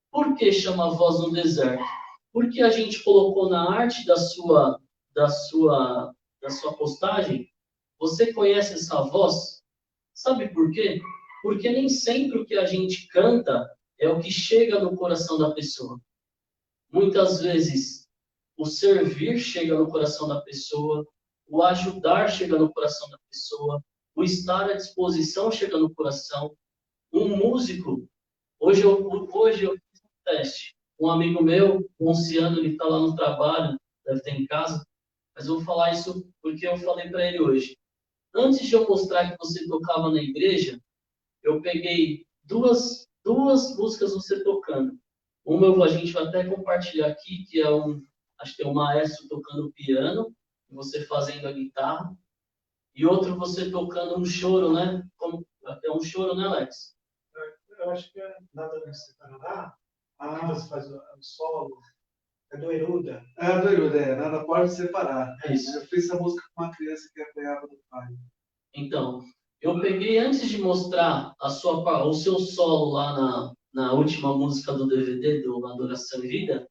Por que chama Voz no Deserto? Porque a gente colocou na arte da sua, da sua postagem, você conhece essa voz? Sabe por quê? Porque nem sempre o que a gente canta é o que chega no coração da pessoa. Muitas vezes o servir chega no coração da pessoa, o ajudar chega no coração da pessoa, o estar à disposição chega no coração. Um músico, hoje eu fiz um teste. Um amigo meu, o Onciano, ele está lá no trabalho, deve estar em casa, mas eu vou falar isso porque eu falei para ele hoje. Antes de eu mostrar que você tocava na igreja, eu peguei duas músicas você tocando. Uma a gente vai até compartilhar aqui, que é acho que tem o maestro tocando piano, você fazendo a guitarra, e outro você tocando um choro, né? É um choro, né, Alex? Eu acho que é Nada Nesse Paraná. Que você faz o solo. É do Eruda. É do Eruda, Nada Pode Separar. É isso. Eu fiz essa música com uma criança que apanhava do pai. Então, eu peguei, antes de mostrar o seu solo lá na última música do DVD, do Adoração e Vida,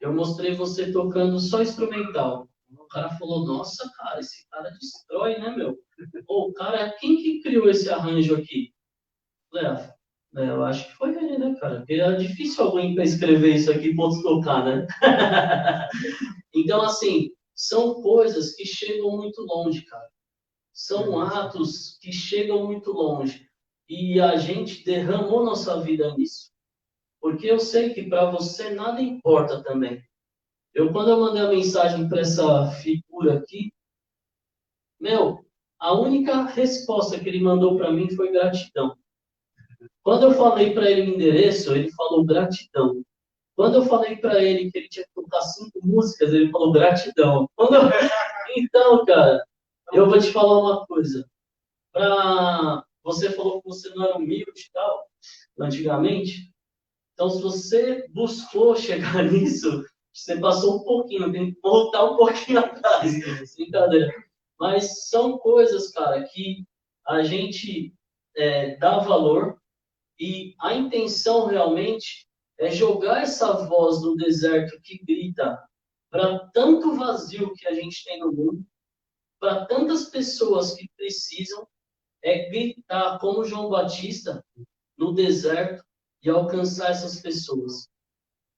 eu mostrei você tocando só instrumental. O cara falou, nossa, cara, esse cara destrói, né, meu? Pô, cara, quem que criou esse arranjo aqui? Eu acho que foi ele, né, cara? Porque é difícil alguém para escrever isso aqui e poder tocar, né? Então, assim, são coisas que chegam muito longe, cara. São atos que chegam muito longe. E a gente derramou nossa vida nisso. Porque eu sei que para você nada importa também. Quando eu mandei a mensagem para essa figura aqui, a única resposta que ele mandou para mim foi gratidão. Quando eu falei para ele o endereço, ele falou gratidão. Quando eu falei para ele que ele tinha que tocar 5 músicas, ele falou gratidão. Então, cara, eu vou te falar uma coisa. Você falou que você não era humilde e tal, antigamente. Então, se você buscou chegar nisso, você passou um pouquinho, tem que voltar um pouquinho atrás. Brincadeira. Mas são coisas, cara, que a gente dá valor e a intenção realmente é jogar essa voz no deserto que grita para tanto vazio que a gente tem no mundo, para tantas pessoas que precisam, gritar como João Batista no deserto e alcançar essas pessoas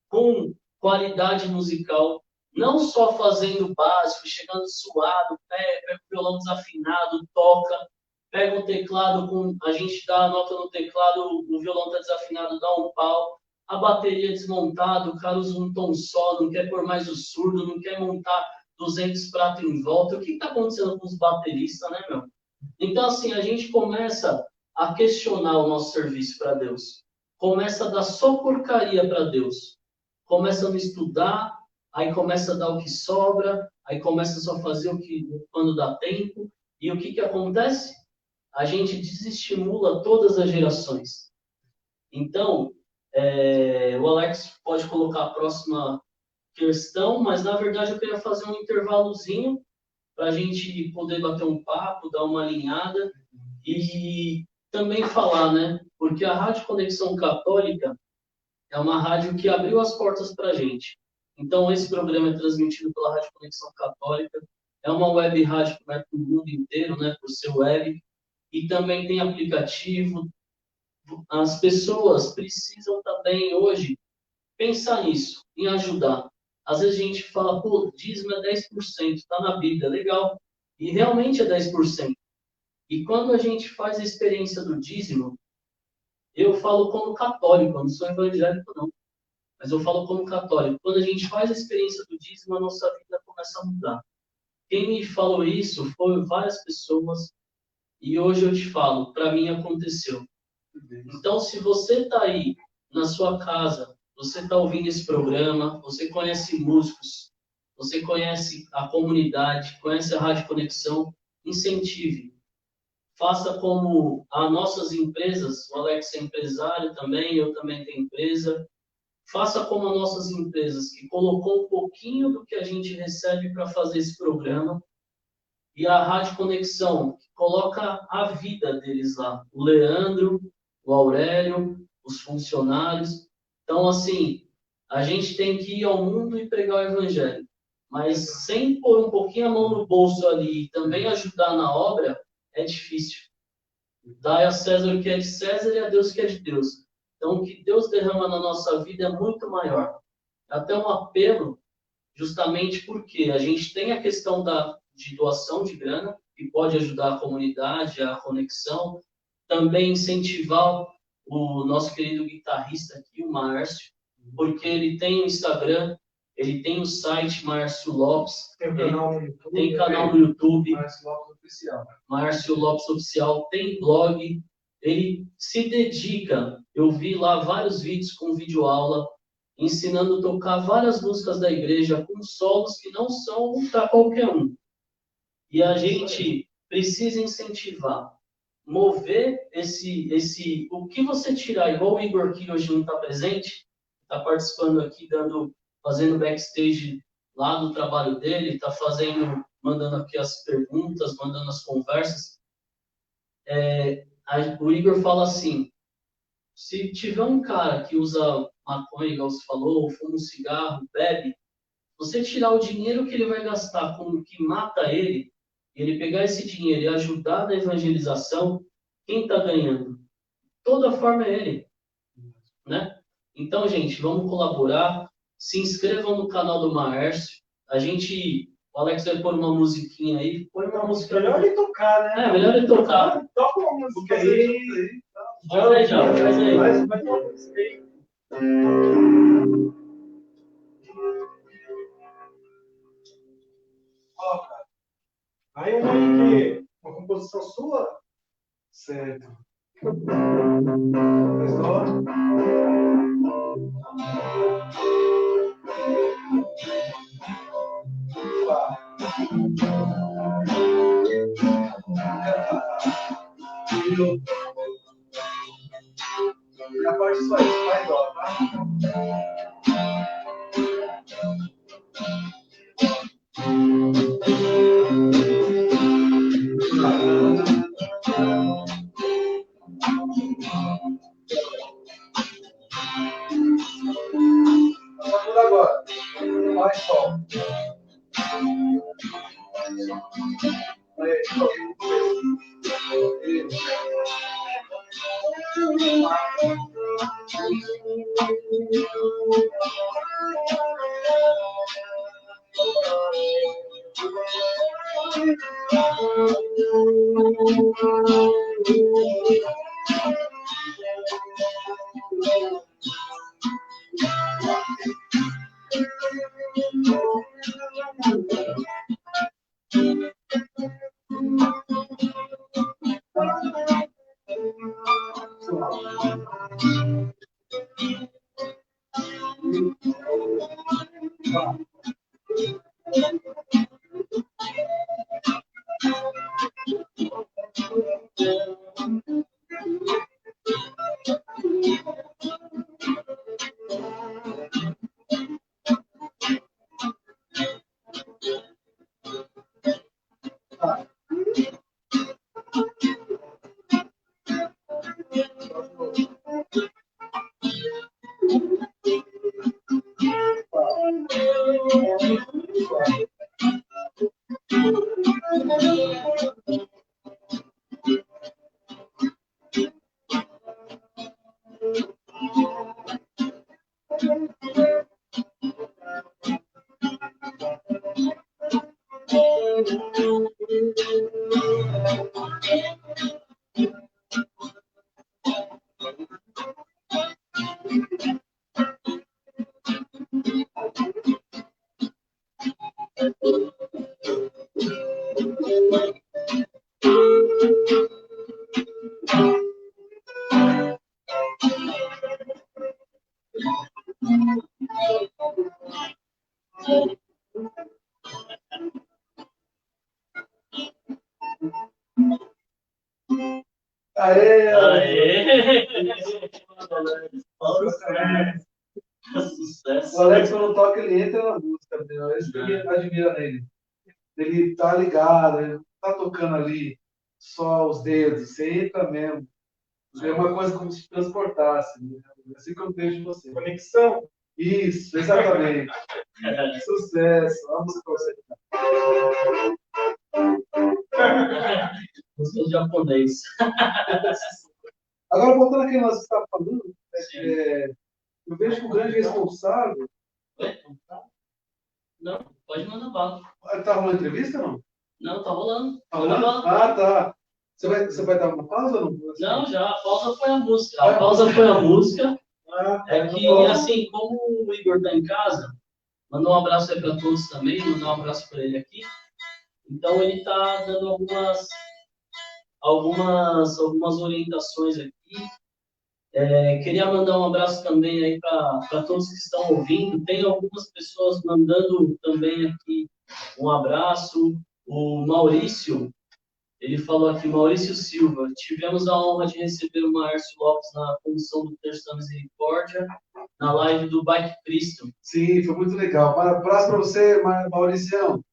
com qualidade musical, não só fazendo o básico, chegando suado, pega o violão desafinado, toca, pega o teclado, a gente dá a nota no teclado, o violão está desafinado, dá um pau, a bateria desmontada, o cara usa um tom só, não quer pôr mais o surdo, não quer montar 200 pratos em volta. O que está acontecendo com os bateristas, né, meu? Então, assim, a gente começa a questionar o nosso serviço para Deus. Começa a dar só porcaria para Deus. Começa a não estudar, aí começa a dar o que sobra, aí começa só a fazer quando dá tempo. E o que acontece? A gente desestimula todas as gerações. Então, o Alex pode colocar a próxima questão, mas na verdade eu queria fazer um intervalozinho para a gente poder bater um papo, dar uma alinhada e também falar, né? Porque a Rádio Conexão Católica é uma rádio que abriu as portas para a gente. Então, esse programa é transmitido pela Rádio Conexão Católica. É uma web rádio que vai para o mundo inteiro, né? Por ser web. E também tem aplicativo. As pessoas precisam também, hoje, pensar nisso, em ajudar. Às vezes a gente fala, pô, dízimo é 10%, está na Bíblia, legal. E realmente é 10%. E quando a gente faz a experiência do dízimo, eu falo como católico, eu não sou evangélico, não. Mas eu falo como católico. Quando a gente faz a experiência do dízimo, a nossa vida começa a mudar. Quem me falou isso foram várias pessoas. E hoje eu te falo, para mim aconteceu. Então, se você está aí na sua casa, você está ouvindo esse programa, você conhece músicos, você conhece a comunidade, conhece a Rádio Conexão, incentive. Faça como as nossas empresas, o Alex é empresário também, eu também tenho empresa. Faça como as nossas empresas, que colocou um pouquinho do que a gente recebe para fazer esse programa. E a Rádio Conexão, que coloca a vida deles lá. O Leandro, o Aurélio, os funcionários. Então, assim, a gente tem que ir ao mundo e pregar o Evangelho. Mas sem pôr um pouquinho a mão no bolso ali e também ajudar na obra, é difícil. Dai a César o que é de César e a Deus o que é de Deus. Então, o que Deus derrama na nossa vida é muito maior. Até um apelo, justamente porque a gente tem a questão de doação de grana, que pode ajudar a comunidade, a conexão. Também incentivar o nosso querido guitarrista aqui, o Márcio, porque ele tem o Instagram, ele tem o site Márcio Lopes, tem canal no YouTube, Márcio Lopes Oficial. Márcio Lopes Oficial, tem blog, ele se dedica. Eu vi lá vários vídeos com videoaula, ensinando a tocar várias músicas da igreja com solos que não são para qualquer um. E a gente precisa incentivar, mover o que você tirar, igual o Igor que hoje não está presente, está participando aqui, fazendo backstage lá do trabalho dele, está mandando aqui as perguntas, mandando as conversas. O Igor fala assim, se tiver um cara que usa maconha, igual você falou, ou fuma um cigarro, bebe, você tirar o dinheiro que ele vai gastar com o que mata ele, e ele pegar esse dinheiro e ajudar na evangelização, quem está ganhando? Toda forma é ele, né? Então, gente, vamos colaborar. Se inscrevam no canal do Maércio. O Alex vai pôr uma musiquinha aí. Põe uma música. Melhor ele tocar, né? É, melhor ele tocar. Toca uma música aí. Faz aí, já, faz aí. Vai tocar uma música aí. Ó, cara. Aí uma aí que uma composição sua? Certo. Mas, ó. E a parte só isso, mais dó, tá? Vamos agora. Mais sol. Aê! Aê! Sucesso. O Alex, quando toca, ele entra na música, meu. É isso que me admira nele. Ele tá ligado, ele não tá tocando ali só os dedos, você entra mesmo. É uma coisa como se transportasse. Né? É assim que eu vejo você. Conexão. Isso, exatamente. Sucesso. Vamos para você. Música japonês. Agora, voltando aqui que nós estávamos falando, eu vejo que o grande responsável. Não, pode mandar bala. Está rolando entrevista ou não? Não, tá rolando. Tá rolando? Ah, tá. Você vai dar uma pausa ou não? Não, já. A pausa foi a música. A pausa foi a música. É que, assim, como o Igor tá em casa, mandar um abraço aí para todos também, mandar um abraço para ele aqui. Então, ele tá dando algumas orientações aqui. Queria mandar um abraço também aí para todos que estão ouvindo. Tem algumas pessoas mandando também aqui um abraço. O Maurício, ele falou aqui, Maurício Silva, tivemos a honra de receber o Márcio Lopes na comissão do Terço da Misericórdia, na live do Bike Cristo. Sim, foi muito legal. Abraço para você, Mauricião.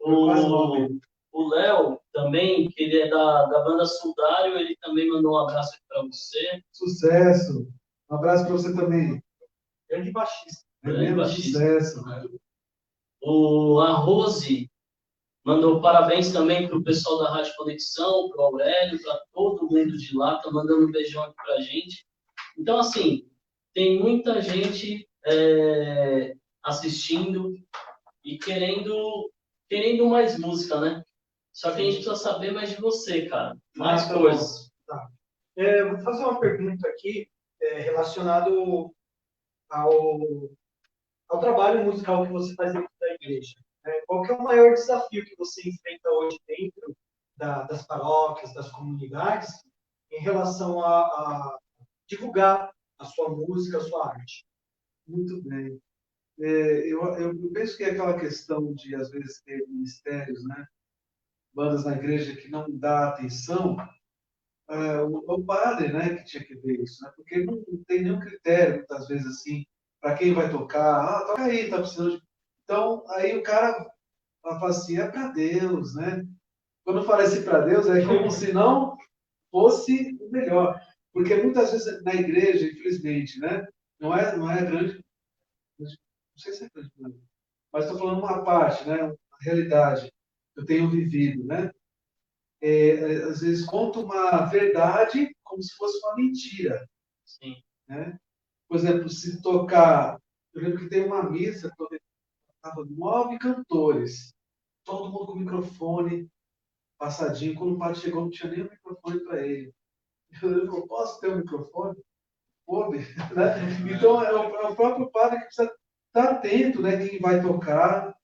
O Léo também, que ele é da banda Soldário, ele também mandou um abraço aqui para você. Sucesso. Um abraço para você também. Grande baixista. Grande baixista. Sucesso. A Rose mandou parabéns também para o pessoal da Rádio Conexão, para o Aurélio, para todo mundo de lá, tá mandando um beijão aqui para a gente. Então, assim, tem muita gente assistindo e querendo mais música, né? Só que a gente precisa saber mais de você, cara. Mais coisas. Tá. Vou fazer uma pergunta aqui relacionado ao trabalho musical que você faz dentro da igreja. Qual que é o maior desafio que você enfrenta hoje dentro das paróquias, das comunidades, em relação a divulgar a sua música, a sua arte? Muito bem. Eu penso que é aquela questão de, às vezes, ter ministérios, né? Bandas na igreja que não dá atenção, o padre, né, que tinha que ver isso, né? Porque não tem nenhum critério, muitas vezes, assim, para quem vai tocar. Ah, toca aí, tá precisando de... Então, aí o cara fala assim, é para Deus, né? Quando fala assim para Deus, é como se não fosse o melhor. Porque muitas vezes na igreja, infelizmente, né, não é grande, não sei se é grande, mas estou falando uma parte, né, uma realidade que eu tenho vivido, né? Às vezes conta uma verdade como se fosse uma mentira. Sim. Né? Por exemplo, se tocar, eu lembro que tem uma missa, tocava 9 cantores, todo mundo com microfone passadinho. Quando o padre chegou, não tinha nem um microfone para ele. Eu falei, posso ter um microfone? Pode. Né? Então, é o próprio padre que precisa estar atento, né, quem vai tocar.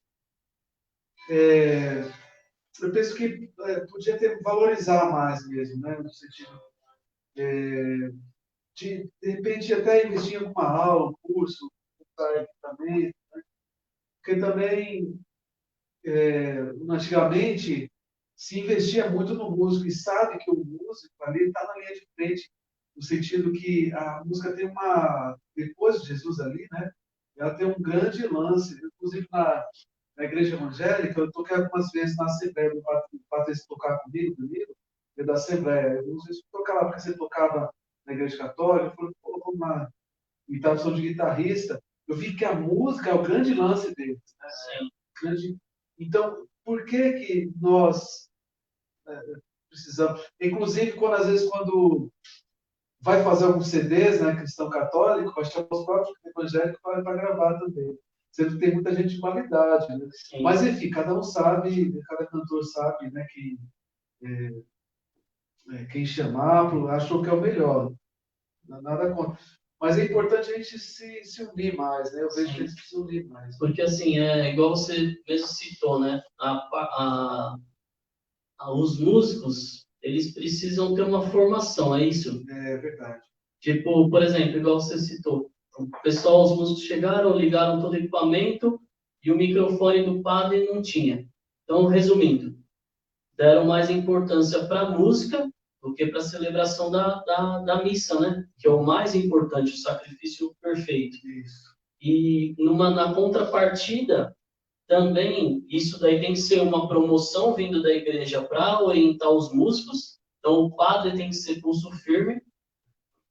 Eu penso que podia valorizar mais mesmo, né, no sentido de repente, até investir em alguma aula, um curso, comprar equipamento, né? Porque também, antigamente, se investia muito no músico e sabe que o músico ali está na linha de frente, no sentido que a música tem depois de Jesus ali, né? Ela tem um grande lance, inclusive na igreja evangélica, eu toquei algumas vezes na Assembleia, do Patrício tocar comigo, é da Assembleia. Eu não sei se tocar lá, porque você tocava na igreja católica, eu falei, pô, vamos lá, e estava opção de guitarrista, eu vi que a música é o grande lance deles. Né? Grande... Então, por que que nós precisamos... Inclusive, às vezes, quando vai fazer alguns CDs, né, cristão católico, vai chamar os próprios evangélicos para gravar também. Sendo que tem muita gente de qualidade. Né? Mas, enfim, cada um sabe, cada cantor sabe, né, que quem chamar achou que é o melhor. Nada contra. Mas é importante a gente se unir mais, né? Eu vejo que a gente precisa unir mais. Porque, assim, igual você mesmo citou, né? Os músicos, eles precisam ter uma formação, é isso? É verdade. Tipo, por exemplo, igual você citou, o pessoal, os músicos chegaram, ligaram todo o equipamento e o microfone do padre não tinha. Então, resumindo, deram mais importância para a música do que para a celebração da missa, né? Que é o mais importante, o sacrifício perfeito. Isso. E na contrapartida, também, isso daí tem que ser uma promoção vindo da igreja para orientar os músicos. Então, o padre tem que ser pulso firme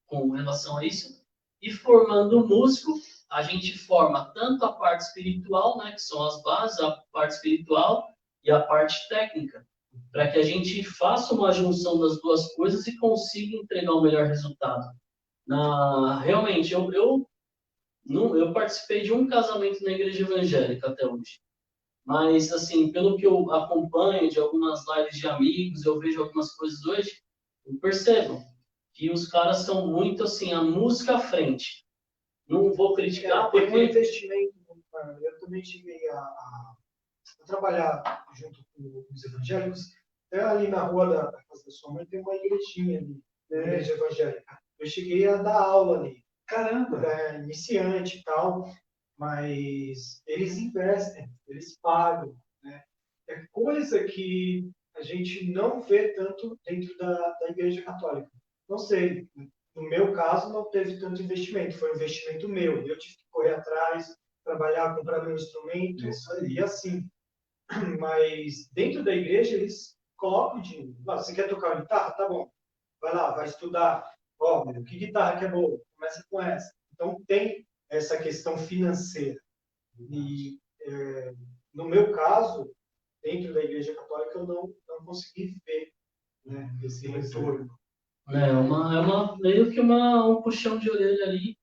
com relação a isso. E formando o músico, a gente forma tanto a parte espiritual, né, que são as bases, a parte espiritual e a parte técnica, para que a gente faça uma junção das duas coisas e consiga entregar o melhor resultado. Realmente, eu participei de um casamento na igreja evangélica até hoje. Mas, assim, pelo que eu acompanho de algumas lives de amigos, eu vejo algumas coisas hoje, eu percebo que os caras são muito, assim, a música à frente. Não vou criticar Tem um porque... investimento. Eu também cheguei a trabalhar junto com os evangélicos. Até ali na rua da casa da sua mãe tem uma igrejinha ali, uma igreja evangélica. eu cheguei a dar aula ali, Caramba! iniciante e tal, mas eles investem, eles pagam, né? É coisa que a gente não vê tanto dentro da Igreja Católica. Não sei, no meu caso não teve tanto investimento, foi um investimento meu. Eu tive que correr atrás, trabalhar, comprar meu instrumento Isso aí. e assim. Mas dentro da igreja eles colocam dinheiro. Você quer tocar guitarra? Tá bom. Vai lá, vai estudar. Ó, que guitarra que é boa? Começa com essa. Então tem essa questão financeira. E no meu caso, dentro da Igreja Católica, eu não consegui ver, né, esse retorno. Meio que um puxão de orelha ali,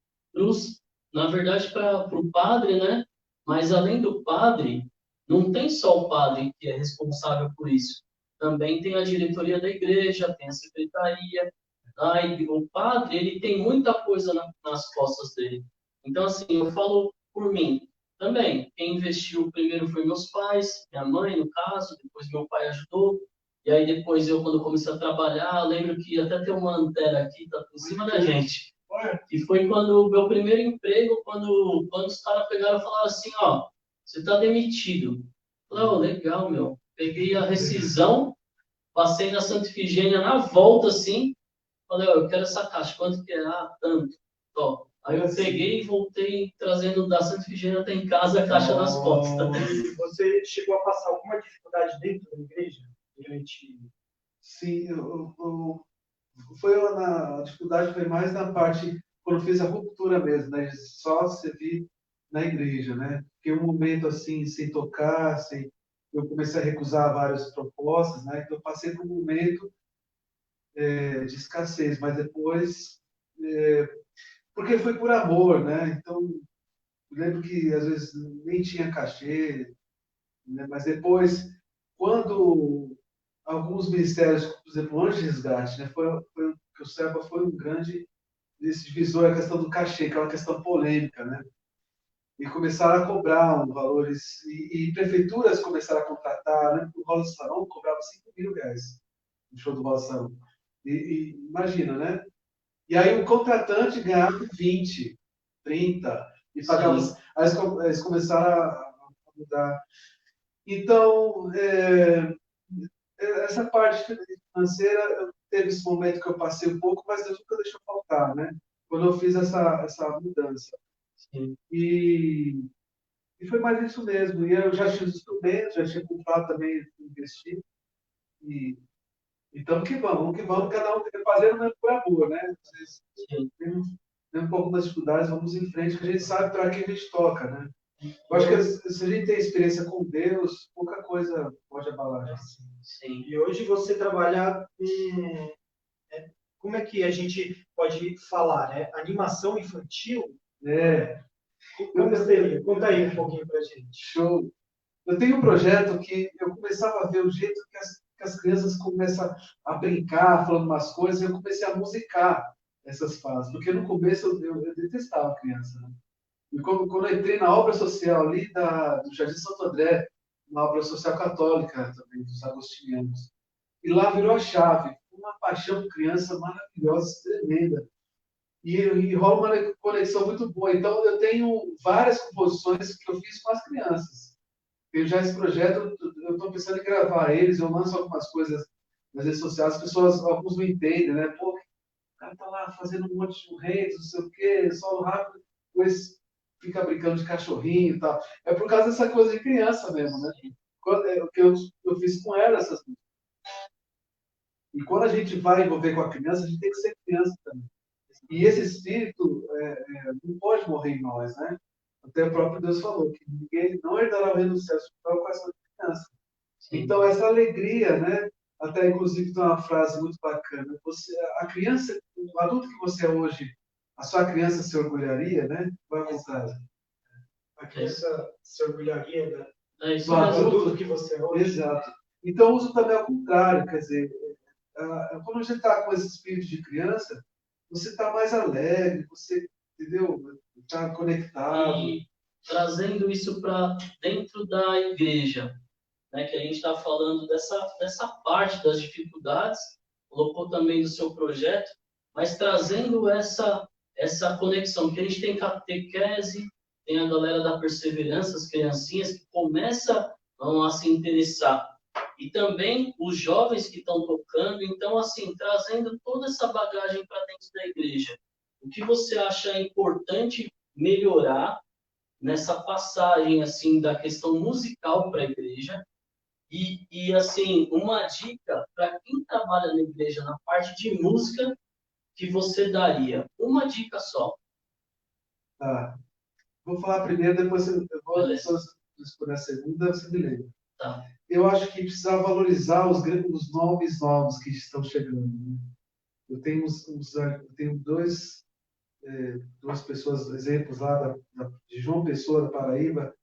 na verdade, para o padre, né? Mas além do padre, não tem só o padre que é responsável por isso. Também tem a diretoria da igreja, tem a secretaria. O padre, ele tem muita coisa nas costas dele. Então, assim, eu falo por mim também. Quem investiu primeiro foi meus pais, minha mãe, no caso, depois meu pai ajudou. E aí depois eu, quando comecei a trabalhar, lembro que até tem uma antena aqui, tá por cima da gente. E foi quando o meu primeiro emprego, quando os caras pegaram e falaram assim, ó, você tá demitido. Eu falei, oh, legal, meu. Peguei a rescisão, passei na Santa Ifigênia na volta, assim, falei, ó, eu quero essa caixa, quanto que é? Ah, tanto. Ó, aí eu peguei e voltei trazendo da Santa Ifigênia até em casa a caixa nas costas. E você chegou a passar alguma dificuldade dentro da igreja? Durante... Sim, a dificuldade foi mais na parte, quando eu fiz a ruptura mesmo, né? Só servir na igreja, né? Fiquei um momento assim, sem tocar, eu comecei a recusar várias propostas, né? Então eu passei por um momento de escassez, mas depois, porque foi por amor, né? Então, eu lembro que às vezes nem tinha cachê, né? Mas depois, quando alguns ministérios, por exemplo, o Anjo de Resgate, né? Que o SEBA foi um grande divisor, a questão do cachê, que é uma questão polêmica, né? E começaram a cobrar valores, e prefeituras começaram a contratar, né? O Rosa Sarão cobrava R$ 5.000 no show do Rosa Sarão. Imagina, né? E aí o contratante ganhava 20, 30, e pagava. Aí eles começaram a mudar. Então, essa parte financeira, teve esse momento que eu passei um pouco, mas Deus nunca deixou faltar, né? Quando eu fiz essa mudança. Sim. E foi mais isso mesmo. E eu já tinha os instrumentos, já tinha comprado também, investir. E então, vamos que vamos, cada um fazendo mesmo por amor, né? Às vezes, tem um pouco das dificuldades, vamos em frente, que a gente sabe para que a gente toca, né? Eu acho que se a gente tem experiência com Deus, pouca coisa pode abalar. Sim. E hoje você trabalha com... Como é que a gente pode falar, né? Animação infantil? Como seria? Conta aí um pouquinho pra gente. Show! Eu tenho um projeto que eu começava a ver o jeito que as crianças começam a brincar, falando umas coisas, e eu comecei a musicar essas fases, porque no começo eu detestava a criança, né? E quando eu entrei na obra social ali do Jardim Santo André, uma obra social católica também, dos agostinianos, e lá virou a chave, uma paixão por criança maravilhosa, tremenda. E rola uma conexão muito boa. Então, eu tenho várias composições que eu fiz com as crianças. Eu já esse projeto, eu estou pensando em gravar eles, eu lanço algumas coisas nas redes sociais, as pessoas, alguns não entendem, né? Pô, o cara tá lá fazendo um monte de redes, não sei o quê, solo rápido, depois fica brincando de cachorrinho e tal. É por causa dessa coisa de criança mesmo, né? O que eu fiz com ela, essas. E quando a gente vai envolver com a criança, a gente tem que ser criança também. E esse espírito não pode morrer em nós, né? Até o próprio Deus falou que ninguém não herdará o reino do céu com o coração de criança. Sim. Então, essa alegria, né? Até, inclusive, tem uma frase muito bacana. A criança, o adulto que você é hoje, a sua criança se orgulharia, né? Vai ao contrário. A criança se orgulharia do adulto que você é hoje. Exato. Então, uso também ao contrário. Quer dizer, quando você está com esse espírito de criança, você está mais alegre, você, entendeu? Está conectado. E trazendo isso para dentro da igreja, né, que a gente está falando dessa parte das dificuldades, colocou também do seu projeto, mas trazendo essa conexão, que a gente tem catequese, tem a galera da perseverança, as criancinhas que começam a se interessar. E também os jovens que estão tocando, então, assim, trazendo toda essa bagagem para dentro da igreja. O que você acha importante melhorar nessa passagem, assim, da questão musical para a igreja? E, assim, uma dica para quem trabalha na igreja na parte de música que você daria? Uma dica só. Tá. Vou falar primeiro, depois eu vou Beleza. escolher a segunda, você me lembra. Tá. Eu acho que precisa valorizar os nomes novos que estão chegando. Né? Eu tenho eu tenho duas pessoas, exemplos lá de João Pessoa, da Paraíba.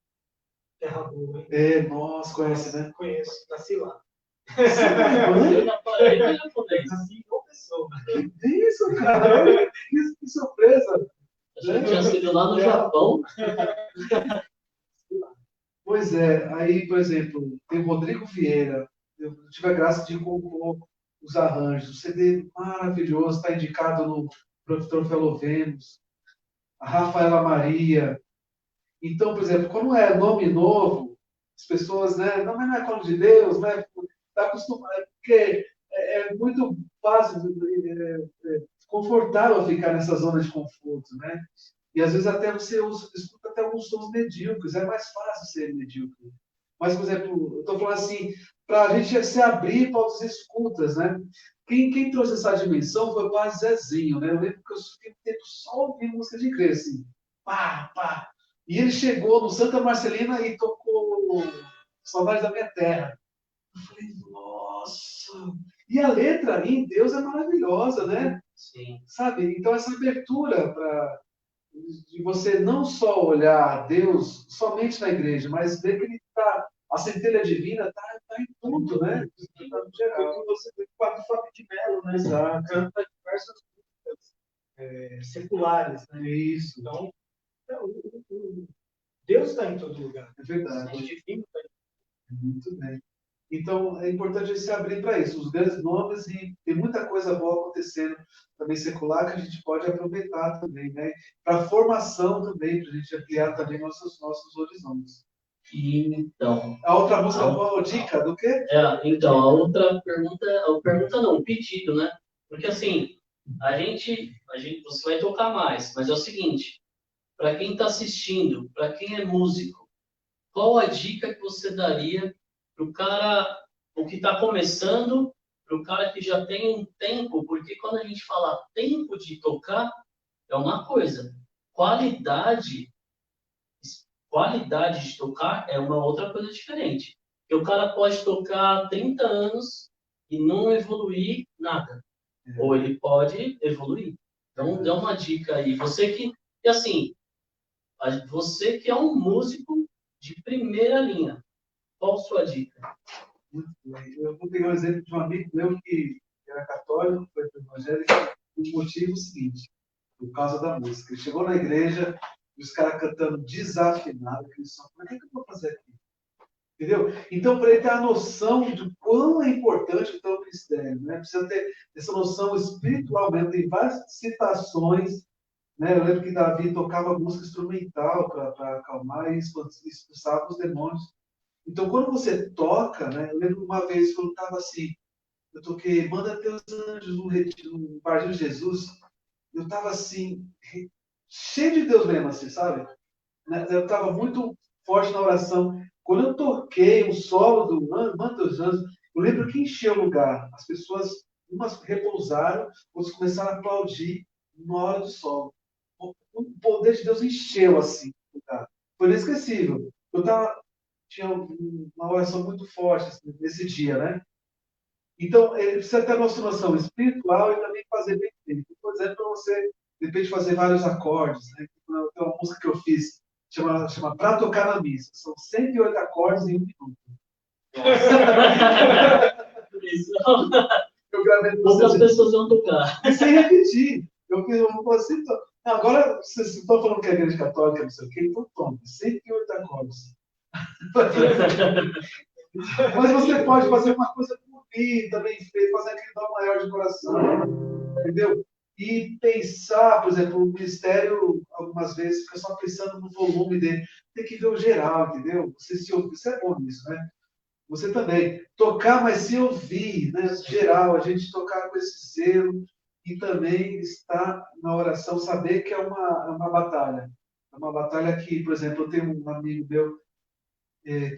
Terra boa, hein? Nossa, conhece, né? Conheço, nasci lá. Eu na Paraíba e japonês. Nasci João Pessoa. Que isso, cara? Que surpresa! A gente tinha sido lá no Japão. Pois é, aí, por exemplo, tem o Rodrigo Vieira. Eu tive a graça de compor os arranjos. O CD maravilhoso, está indicado no Troféu Lovenos. A Rafaela Maria. Então, por exemplo, quando é nome novo, as pessoas, né? Não, mas não é colo de Deus, né? Está acostumado, porque é muito fácil, confortável ficar nessa zona de conforto, né? E às vezes até você escuta até alguns sons medíocres, é mais fácil ser medíocre. Mas, por exemplo, eu estou falando assim, para a gente se abrir para outras escutas, né? Quem trouxe essa dimensão foi o Padre Zezinho, né? Eu lembro que eu fiquei um tempo só ouvindo música de igreja, assim, pá, pá. E ele chegou no Santa Marcelina e tocou Saudades da Minha Terra. Eu falei, nossa! E a letra em Deus é maravilhosa, né? Sim. Sabe? Então, essa abertura de você não só olhar Deus somente na igreja, mas ver que ele está, a centelha divina está em tudo, né? Está no geral. Como você vê com o Fábio de Mello, né? Exato. Canta diversas músicas seculares, né? Isso. Então, Deus está em todo lugar. É verdade. O divino está em Muito bem. Então, é importante a gente se abrir para isso, os grandes nomes, e tem muita coisa boa acontecendo também secular que a gente pode aproveitar também, né? Para a formação também, para a gente ampliar também nossos horizontes. Então. A outra música, qual a dica do quê? Então, a outra pergunta não, o pedido, né? Porque assim, você vai tocar mais, mas é o seguinte, para quem está assistindo, para quem é músico, qual a dica que você daria para o cara, o que está começando, para o cara que já tem um tempo, porque quando a gente fala tempo de tocar, é uma coisa, qualidade de tocar é uma outra coisa diferente. Porque o cara pode tocar 30 anos e não evoluir nada. Ou ele pode evoluir. Então, dá uma dica aí. E assim, você que é um músico de primeira linha, qual a sua dica? Muito bem. Eu vou pegar um exemplo de um amigo meu que era católico, foi para o evangélico, por motivo seguinte, por causa da música. Ele chegou na igreja e os caras cantando desafinado, aquele som. Mas o que eu vou fazer aqui? Entendeu? Então, para ele ter a noção de quão é importante o teu ministério, né? Precisa ter essa noção espiritual mesmo. Tem várias citações, né? Eu lembro que Davi tocava música instrumental para acalmar e expulsar os demônios. Então, quando você toca, né? Eu lembro uma vez quando eu estava assim, eu toquei Manda Teus Anjos no Parque de Jesus, eu estava assim, cheio de Deus mesmo, assim, sabe? Eu estava muito forte na oração. Quando eu toquei o solo do Manda Teus Anjos, eu lembro que encheu o lugar. As pessoas, umas repousaram, outras começaram a aplaudir na hora do solo. O poder de Deus encheu assim o lugar. Foi inesquecível. Tinha uma oração muito forte assim, nesse dia, né? Então, ele precisa ter a nossa noção espiritual e também fazer bem feito. Por exemplo, para você, de repente, fazer vários acordes. Né? Tem uma música que eu fiz, chama Pra Tocar na Missa. São 108 acordes em um minuto. Eu gravei Poucas pessoas vão tocar. sem repetir. Eu não posso agora, vocês estão falando que é igreja católica, não sei o quê, então toma, 108 acordes. Mas você pode fazer uma coisa bonita, bem feita, fazer aquele dó maior de coração. Entendeu? E pensar, por exemplo, o ministério, algumas vezes, fica só pensando no volume dele. Tem que ver o geral, entendeu? Você é bom nisso, né? Você também. Tocar, mas se ouvir, né? Geral, a gente tocar com esse zelo e também estar na oração, saber que é uma batalha. É uma batalha que, por exemplo, eu tenho um amigo meu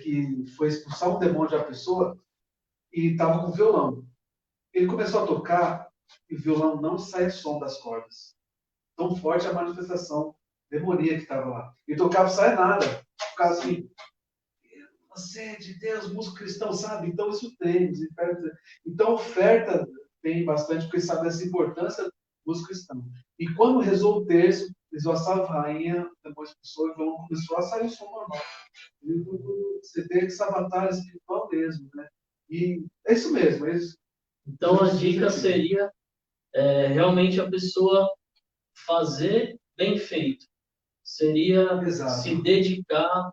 que foi expulsar um demônio de uma pessoa e estava com violão. Ele começou a tocar e o violão não sai som das cordas. Tão forte a manifestação demoníaca que estava lá. E tocava, sai nada. Ficava assim, você é de Deus, músico cristão, sabe? Então isso tem. Então oferta tem bastante, porque sabe dessa importância do músico cristão. E quando rezou o terço, rezou a salve rainha, depois expulsou, então começou a sair o som normal. Você tem essa batalha espiritual mesmo, né? E é isso mesmo, é isso. Então, a dica seria realmente a pessoa fazer bem feito. Seria Exato. se dedicar,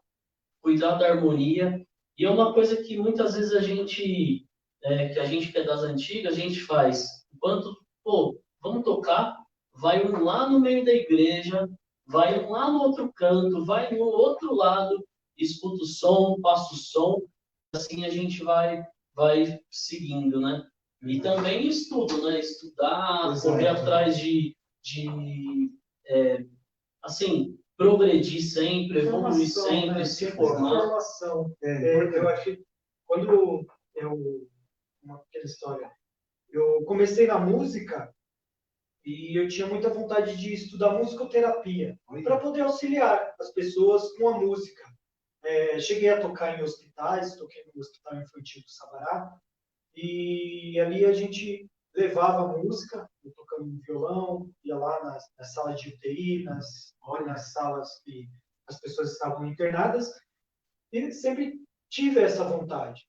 cuidar da harmonia. E é uma coisa que muitas vezes que a gente que é das antigas, a gente faz. Enquanto, pô, vamos tocar, vai um lá no meio da igreja, vai um lá no outro canto, vai no outro lado, escuta o som, passa o som, assim a gente vai seguindo, né? E também estudo, né? Estudar, Exato. correr atrás assim, progredir sempre, evoluir sempre, né? se Sempre formar. Formação. É, Eu acho que quando aquela história, eu comecei na música e eu tinha muita vontade de estudar musicoterapia para poder auxiliar as pessoas com a música. Cheguei a tocar em hospitais, toquei no Hospital Infantil do Sabará, e ali a gente levava música, eu tocando no violão, ia lá nas salas de UTI, nas salas que as pessoas estavam internadas, e sempre tive essa vontade.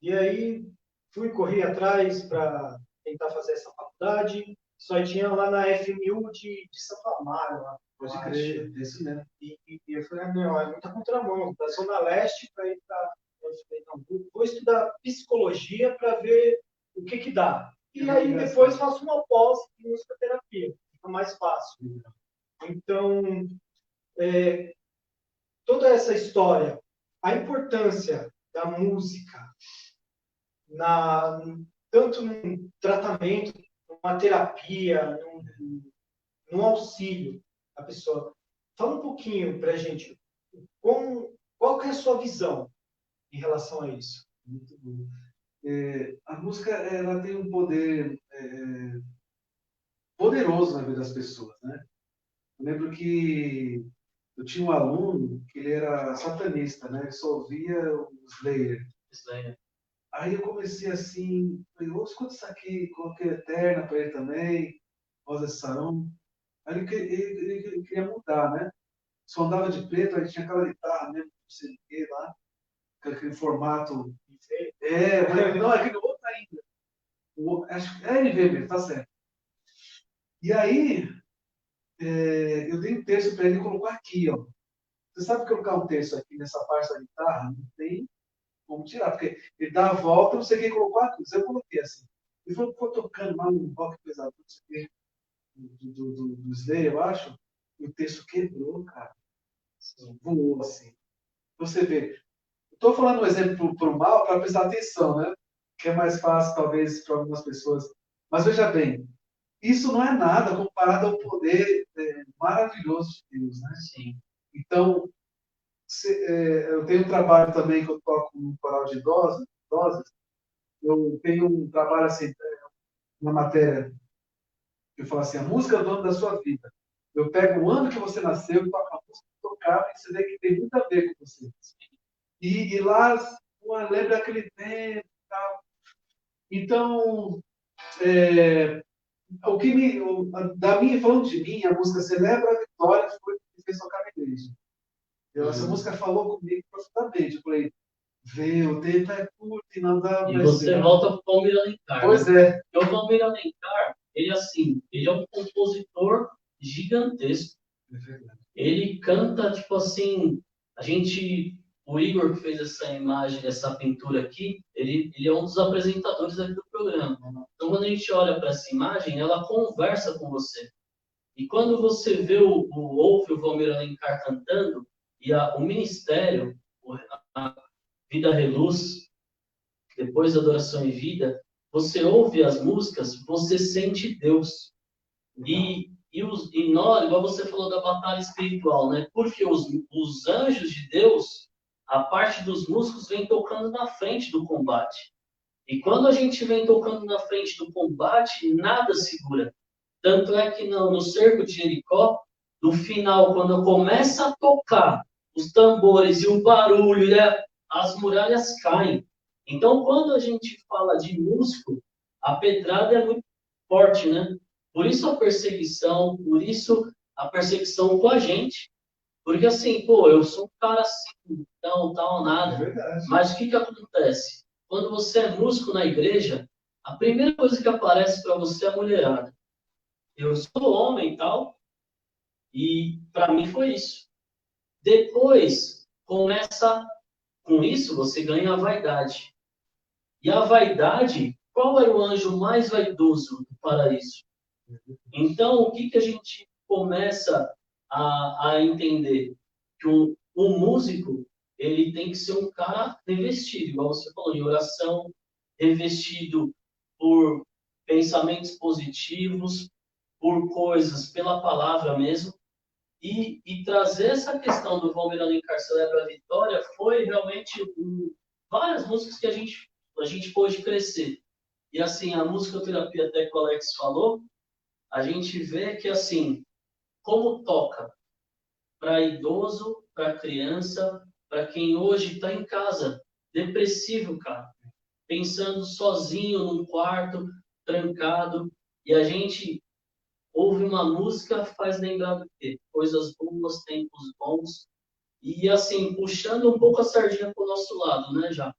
E aí corri atrás para tentar fazer essa faculdade, só tinha lá na FMU de Santo Amaro, lá, pode crer, é isso mesmo. e eu falei, não, é muita contramão, da Zona Leste para ir para... Eu falei, não, vou estudar psicologia para ver o que dá. E aí depois faço uma pós em musicoterapia, fica mais fácil. Então, toda essa história, a importância da música, tanto no tratamento, numa terapia, num auxílio à pessoa. Fala um pouquinho para a gente, qual que é a sua visão em relação a isso? Muito bom. A música ela tem um poder poderoso na vida das pessoas, né? Eu lembro que eu tinha um aluno que ele era satanista, né? Ele só ouvia o Slayer. Aí eu comecei assim, falei, escuta isso aqui, coloquei Eterna para ele também, Rosa de Saron. Aí ele queria mudar, né? Só andava de preto, aí tinha aquela guitarra mesmo, não sei o que lá, com aquele formato. Eu falei, não, aquele outro ainda. Acho que é NV mesmo, tá certo. E aí, eu dei um terço para ele e colocou aqui, ó. Você sabe colocar um terço aqui nessa parte da guitarra? Não tem como tirar, porque ele dá a volta, não sei quem colocou a cruz. Eu coloquei assim. Ele falou que ficou tocando mal um rock pesado, não sei o quê, do Slayer, eu acho, e o terço quebrou, cara. Voou assim. Você vê. Estou falando um exemplo para o mal para prestar atenção, né? Que é mais fácil, talvez, para algumas pessoas. Mas veja bem, isso não é nada comparado ao poder maravilhoso de Deus, né? Sim. Então, eu tenho um trabalho também que eu toco no coral de idosas. Eu tenho um trabalho assim, uma matéria que eu falo assim, a música é o dono da sua vida. Eu pego o ano que você nasceu e toco a música que tocava e você vê que tem muito a ver com você. E lá, lembra aquele tempo e tal. Então, falando de mim, a música Celebra a Vitória foi que me fez tocar na igreja. Essa música falou comigo profundamente. Eu falei, o tempo é curto e não dá E mais. você volta para o Valmir Alencar. Pois né? é. Porque o Valmir Alencar, ele é um compositor gigantesco. É verdade. Ele canta, tipo assim, o Igor que fez essa imagem, essa pintura aqui, ele é um dos apresentadores aqui do programa. Então quando a gente olha para essa imagem, ela conversa com você. E quando você vê ouve o Valmir Alencar cantando, e o ministério, a Vida Reluz, depois da Adoração em Vida, você ouve as músicas, você sente Deus. E nós, igual você falou da batalha espiritual, né? Porque os anjos de Deus, a parte dos músicos, vem tocando na frente do combate. E quando a gente vem tocando na frente do combate, nada segura. Tanto é que no cerco de Jericó, no final, quando começa a tocar os tambores e o barulho, né, as muralhas caem. Então, quando a gente fala de músico, a pedrada é muito forte, né? Por isso a perseguição, por isso a perseguição com a gente. Porque assim, pô, eu sou um cara assim, então, tal, nada. É verdade. Mas o que acontece? Quando você é músico na igreja, a primeira coisa que aparece para você é a mulherada. Eu sou homem e tal, e para mim foi isso. Depois, com isso, você ganha a vaidade. E a vaidade, qual era o anjo mais vaidoso do paraíso? Então, o que a gente começa a entender? Que um músico, ele tem que ser um cara revestido, igual você falou, em oração, revestido por pensamentos positivos, por coisas, pela palavra mesmo, e trazer essa questão do Valmir Alencar Celebra a Vitória foi realmente várias músicas que a gente pôde crescer. E assim, a musicoterapia, até que o Alex falou, a gente vê que assim, como toca para idoso, para criança, para quem hoje está em casa, depressivo, cara, pensando sozinho num quarto, trancado, e a gente ouve uma música, faz lembrar do quê? Coisas boas, tempos bons. E assim, puxando um pouco a sardinha para o nosso lado, né, já? O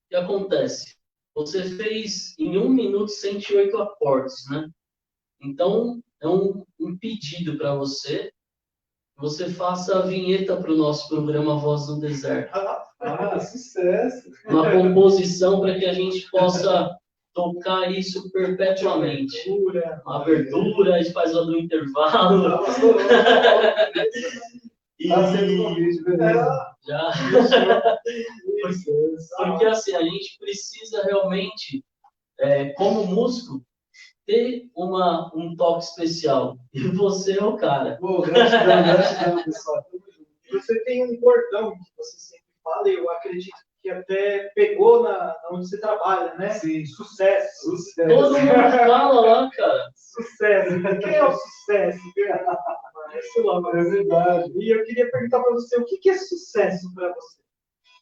que acontece? Você fez em 1 minuto 108 acordes, né? Então, é um pedido para você que você faça a vinheta para o nosso programa Voz do Deserto. Sucesso! Uma composição para que a gente possa tocar isso perpetuamente. Uma abertura, a gente faz uma do intervalo. Tá sendo convite, beleza. Já. Porque assim, a gente precisa realmente, como músico, ter um toque especial. E você é o cara. Pô, gratidão, pessoal. Você tem um bordão que você sempre fala, e eu acredito que até pegou onde você trabalha, né? Sim. Sucesso. Todo mundo fala lá, cara. Sucesso. O que é o sucesso? É verdade. E eu queria perguntar para você, o que é sucesso para você?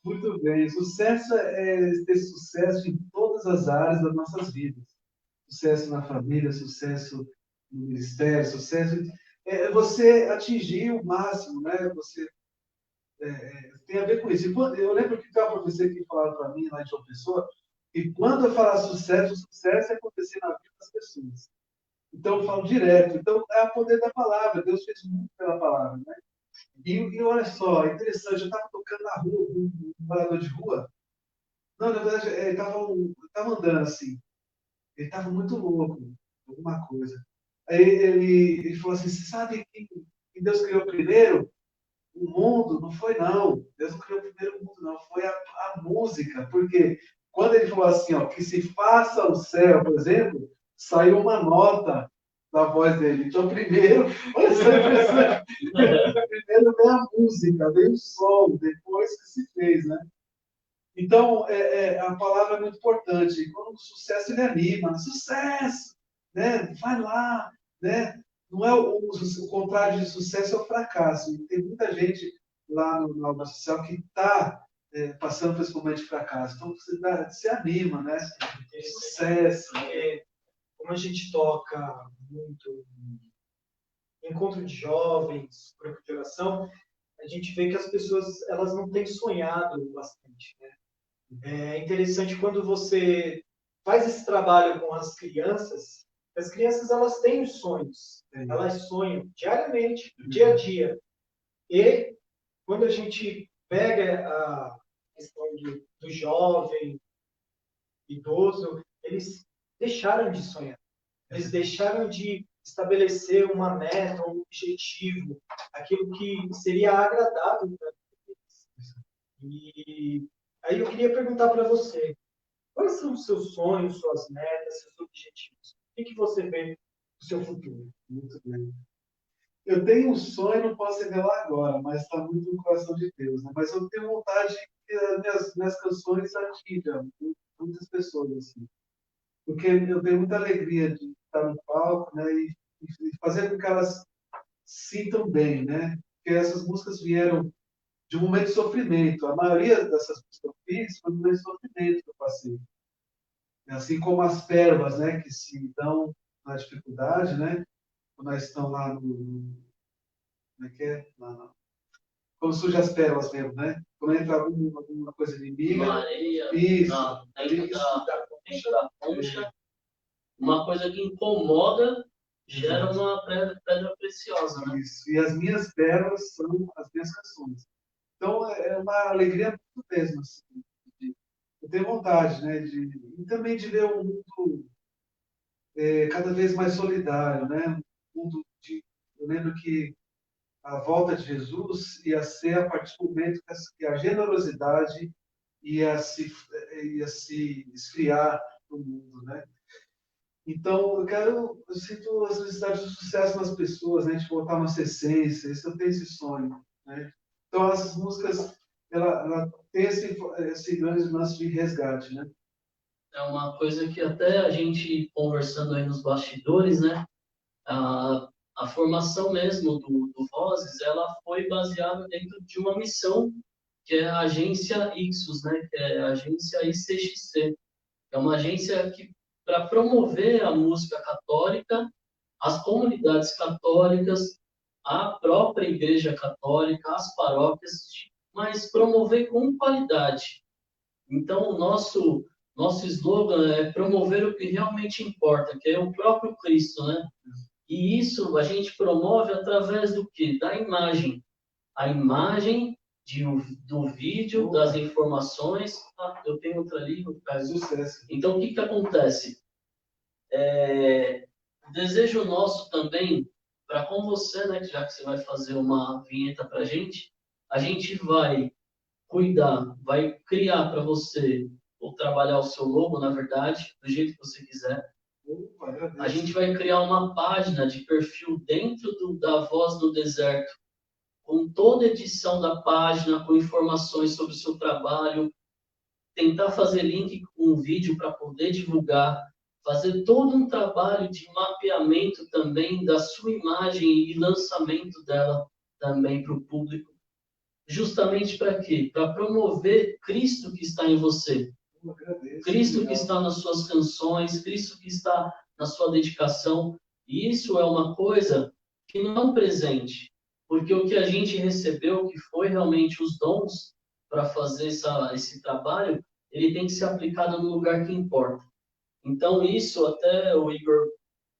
Muito bem. Sucesso é ter sucesso em todas as áreas das nossas vidas. Sucesso na família, sucesso no ministério, sucesso é você atingir o máximo, né? Você tem a ver com isso. Eu lembro que tem uma professora que falava para mim lá em João Pessoa, e quando eu falar sucesso, o sucesso é acontecer na vida das pessoas. Então eu falo direto. Então é o poder da palavra. Deus fez muito pela palavra, né? E olha só, é interessante. Eu estava tocando na rua com um morador de rua. Não, na verdade, ele estava andando assim. Ele estava muito louco, alguma coisa. Aí ele falou assim: você sabe que Deus criou primeiro? O mundo? Não foi, não. Deus não criou primeiro o mundo, não. Foi a música. Porque quando ele falou assim, ó, que se faça o céu, por exemplo, saiu uma nota da voz dele. Então, primeiro, olha só, primeiro veio a música, veio o som, depois que se fez, né? Então, a palavra é muito importante. Quando o sucesso, ele anima. Sucesso! Né? Vai lá! Né? Não é o contrário de sucesso, é o fracasso. E tem muita gente lá na obra social que está passando por esse momento de fracasso. Então, você anima, né? Sucesso! Como a gente toca muito em encontro de jovens, grupo de oração, a gente vê que as pessoas elas não têm sonhado bastante, né? É interessante quando você faz esse trabalho com as crianças elas têm os sonhos, elas sonham diariamente, dia a dia. E quando a gente pega a questão do jovem, idoso, eles deixaram de sonhar. Eles deixaram de estabelecer uma meta, um objetivo, aquilo que seria agradável para eles. E aí eu queria perguntar para você, quais são os seus sonhos, suas metas, seus objetivos? O que você vê no seu futuro? Muito bem. Eu tenho um sonho, não posso revelar agora, mas está muito no coração de Deus, né? Mas eu tenho vontade que as minhas canções atinjam muitas pessoas, assim. Porque eu tenho muita alegria de estar no palco, né? E fazer com que elas sintam bem, né? Porque essas músicas vieram de um momento de sofrimento. A maioria dessas músicas que eu fiz foi um momento de sofrimento que eu passei. Assim como as pérolas, né? Que se dão na dificuldade, né? Quando elas estão lá no... Como é que é? Quando surgem as pérolas mesmo, né? Quando entra alguma coisa inimiga. Uma areia, Isso. dentro da concha, uma coisa que incomoda gera uma pedra preciosa, né? Isso. E as minhas pérolas são as minhas canções. Então, é uma alegria muito mesmo. Assim, eu tenho vontade, né? E também de ver um mundo cada vez mais solidário, né? Eu lembro que a volta de Jesus ia ser a partir do momento que a generosidade ia se, ia se esfriar no mundo, né? Então, eu sinto as necessidades do sucesso nas pessoas, né? De voltar à nossa essência, eu tenho esse sonho, né? Então, essas músicas, ela tem esse grande lance de resgate, né? É uma coisa que até a gente conversando aí nos bastidores, né? A formação mesmo do Vozes, ela foi baseada dentro de uma missão que é a agência Ixos, né? Que é a agência ICXC. É uma agência que para promover a música católica, as comunidades católicas, a própria Igreja Católica, as paróquias, mas promover com qualidade. Então, o nosso slogan é promover o que realmente importa, que é o próprio Cristo, né? E isso a gente promove através do quê? Da imagem. A imagem do vídeo, das informações. Ah, eu tenho outra ali, Sucesso. então, o que acontece? O desejo nosso também, para com você, né, já que você vai fazer uma vinheta para a gente vai cuidar, vai criar para você, ou trabalhar o seu logo, na verdade, do jeito que você quiser. A gente vai criar uma página de perfil dentro da Voz do Deserto, com toda a edição da página, com informações sobre o seu trabalho, tentar fazer link com o vídeo para poder divulgar, fazer todo um trabalho de mapeamento também da sua imagem e lançamento dela também para o público. Justamente para quê? Para promover Cristo que está em você. Cristo que está nas suas canções, Cristo que está na sua dedicação. E isso é uma coisa que não é um presente, porque o que a gente recebeu, que foi realmente os dons para fazer esse trabalho, ele tem que ser aplicado no lugar que importa. Então, isso até o Igor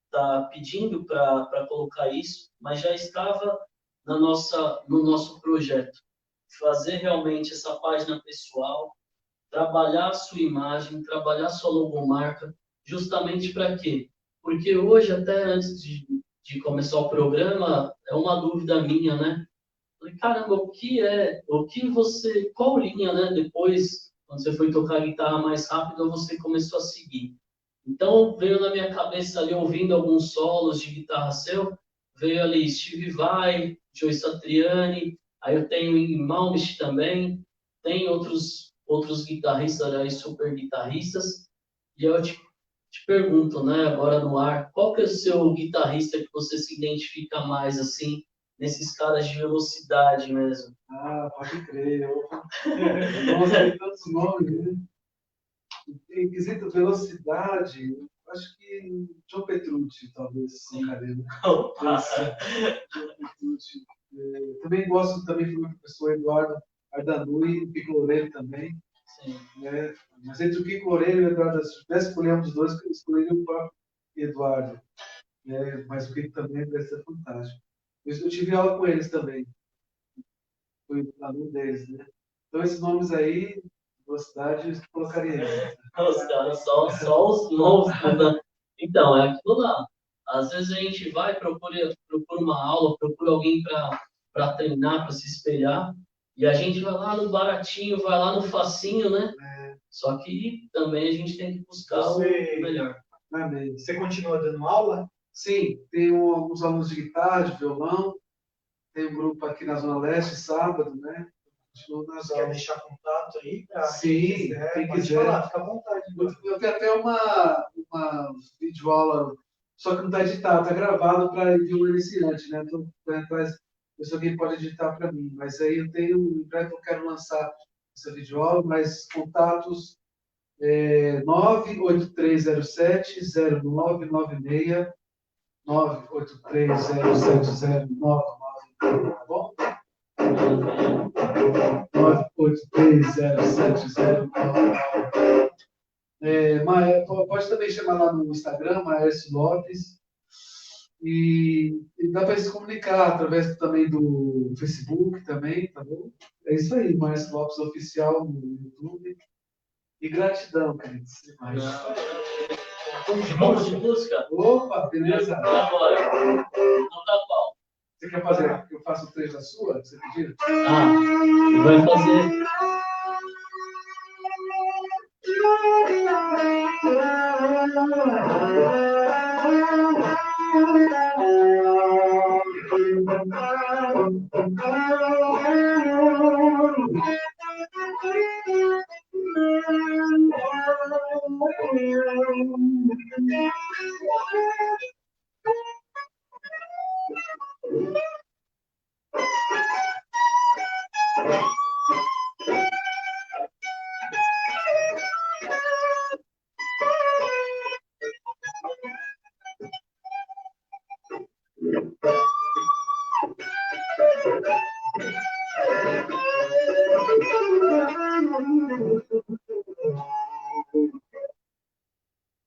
está pedindo para colocar isso, mas já estava no nosso projeto. Fazer realmente essa página pessoal, trabalhar a sua imagem, trabalhar a sua logomarca, justamente para quê? Porque hoje, até antes de começar o programa, é uma dúvida minha, né? Falei, caramba, qual linha, né? Depois, quando você foi tocar a guitarra mais rápido, você começou a seguir. Então, veio na minha cabeça ali, ouvindo alguns solos de guitarra seu, veio ali Steve Vai, Joe Satriani, aí eu tenho em Malmsteen também, tem outros guitarristas aí, super guitarristas, e eu te pergunto, né, agora no ar, qual que é o seu guitarrista que você se identifica mais, assim, nesses caras de velocidade mesmo? Ah, pode crer. Nossa, tem tantos nomes, né? Em quesito velocidade, acho que John Petrucci, talvez, colocaria. John Petrucci. Também gosto também do meu professor Eduardo Ardanui, o Kiko Loureiro também. Sim. Né? Mas entre o Kiko Loureiro e o Eduardo, se tivesse escolher um dos dois, eu escolheria o próprio Eduardo. Né? Mas o Kiko também deve ser fantástico. Eu tive aula com eles também. Fui aluno deles, né? Então, esses nomes aí, velocidade, eu colocaria eles. Os caras, só os monstros Então, é aquilo lá. Às vezes a gente vai, procura uma aula, procura alguém para treinar, para se espelhar, e a gente vai lá no baratinho, vai lá no facinho, né? Só que também a gente tem que buscar o melhor. Amém. Você continua dando aula? Sim, tenho alguns alunos de guitarra, de violão, tem um grupo aqui na Zona Leste, sábado, né? Continuo nas Você quer aulas. deixar contato aí? Sim, quem pode quiser. falar, fica à vontade. Eu tenho até uma videoaula, só que não está editado, está gravado para idioma iniciante, né? Estou atrás de pessoa que pode editar para mim. Mas aí eu tenho, em breve eu quero lançar essa videoaula, mas contatos 98307-0996, 983070996, tá bom? 983070996. Pode também chamar lá no Instagram, Maércio Lopes, e dá para se comunicar através também do Facebook também, tá bom? É isso aí, Maércio Lopes Oficial no YouTube. E gratidão, queridos. Vamos de música? Opa, beleza? Agora. Então tá qual? Você quer fazer que eu faça o 3 da sua? Você pediu? Ah, e vai fazer.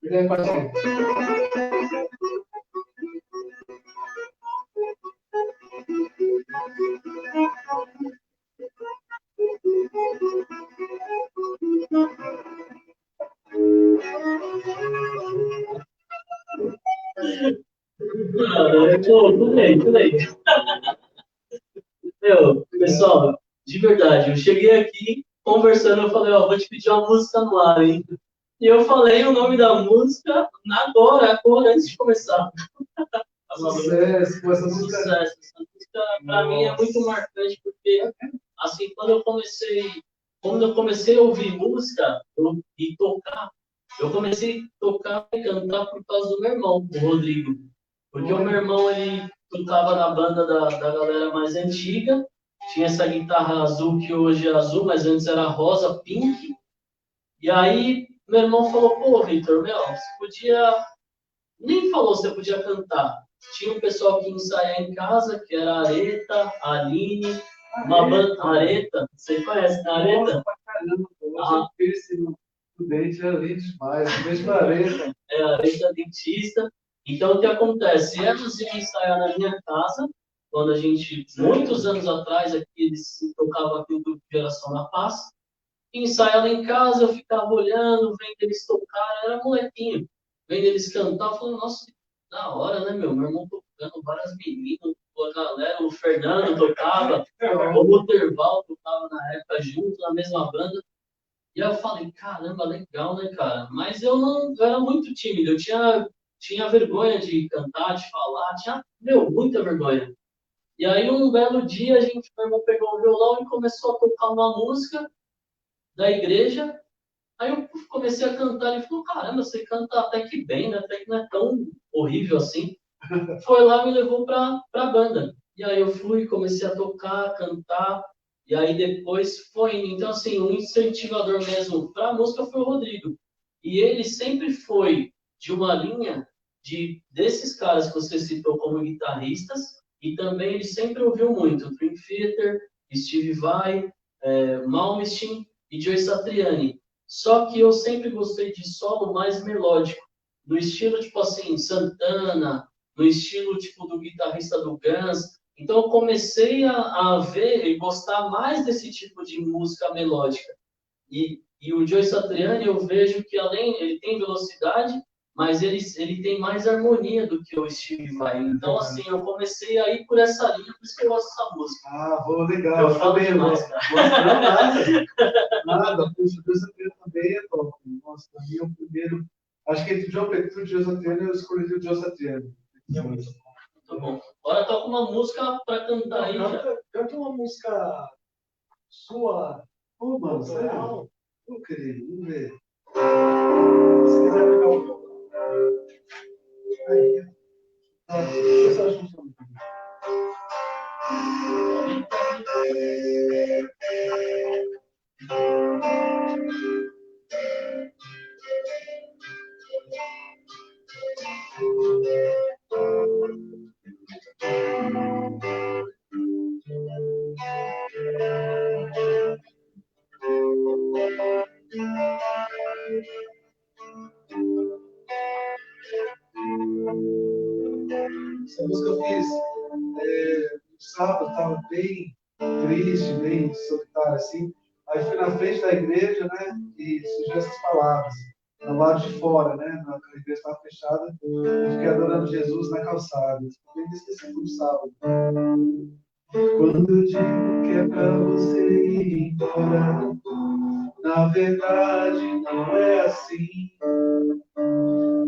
E daí, parceiro? Pô, tudo bem, tudo bem. Meu, pessoal, de verdade, eu cheguei aqui conversando, eu falei, ó, vou te pedir uma música no ar, hein? E eu falei o nome da música agora, antes de começar. Sucesso, com essa música. Sucesso. Essa música, pra mim, é muito marcante, porque, assim, quando eu comecei a ouvir música e tocar, eu comecei a tocar e cantar por causa do meu irmão, o Rodrigo. Porque o meu irmão, ele tocava na banda da galera mais antiga, tinha essa guitarra azul, que hoje é azul, mas antes era rosa, pink. E aí, meu irmão falou, pô, Vitor, meu, você podia... Nem falou se você podia cantar. Tinha um pessoal que ensaiava em casa, que era a Areta, a Aline, uma banda... Areta, você conhece a Areta? Nossa, pra caramba, eu esse no dente era lindo demais, beijo pra Areta. É, a Areta dentista. Então, o que acontece? Elas iam ensaiar na minha casa, quando a gente, muitos anos atrás, aqui eles tocavam aqui o grupo Geração da Paz. Ensaiava em casa, eu ficava olhando, vendo eles tocar, era molequinho. Vendo eles cantar, eu falei, nossa, da hora, né, meu? Meu irmão tocando, várias meninas, a galera, o Fernando tocava, o Luterval tocava na época junto, na mesma banda. E aí eu falei, caramba, legal, né, cara? Mas eu era muito tímido, eu tinha vergonha de cantar, de falar, muita vergonha. E aí, um belo dia, meu irmão pegou o violão e começou a tocar uma música da igreja. Aí eu comecei a cantar, ele falou, caramba, você canta até que bem, né? Até que não é tão horrível assim. Foi lá e me levou pra banda. E aí eu fui, comecei a tocar, cantar, e aí depois foi indo. Então, assim, um incentivador mesmo para a música foi o Rodrigo. E ele sempre foi de uma linha desses caras que você citou como guitarristas, e também ele sempre ouviu muito Dream Theater, Steve Vai, Malmsteen e Joe Satriani. Só que eu sempre gostei de solo mais melódico, no estilo tipo assim, Santana, no estilo tipo do guitarrista do Guns. Então eu comecei a ver e gostar mais desse tipo de música melódica. E o Joe Satriani eu vejo que além ele tem velocidade mas ele tem mais harmonia do que o Steve Vai. Então, assim, eu comecei a ir por essa linha, por isso que eu gosto dessa música. Ah, vou, legal. Eu falo também demais, gosto. cara. Não, nada. Puxa, Deus Atriano também é top. Nossa, pra mim é o primeiro. Acho que entre João Petrucci e Deus Atriano, eu escolhi o Deus Atriano. Muito bom. Agora toca uma música pra cantar aí. Canta uma música sua, Pô, mano, sério? autoral. Pô, querido, vamos ver. Se quiser pegar o violão. Aí. Eu só acho que Essa música eu fiz no sábado, estava bem triste, bem solitário assim. Aí fui na frente da igreja, né? E surgiu essas palavras. Do lado de fora, né? A igreja estava fechada. Eu fiquei adorando Jesus na calçada. Bem esqueci do sábado. Quando eu digo que é pra você ir embora, na verdade não é assim.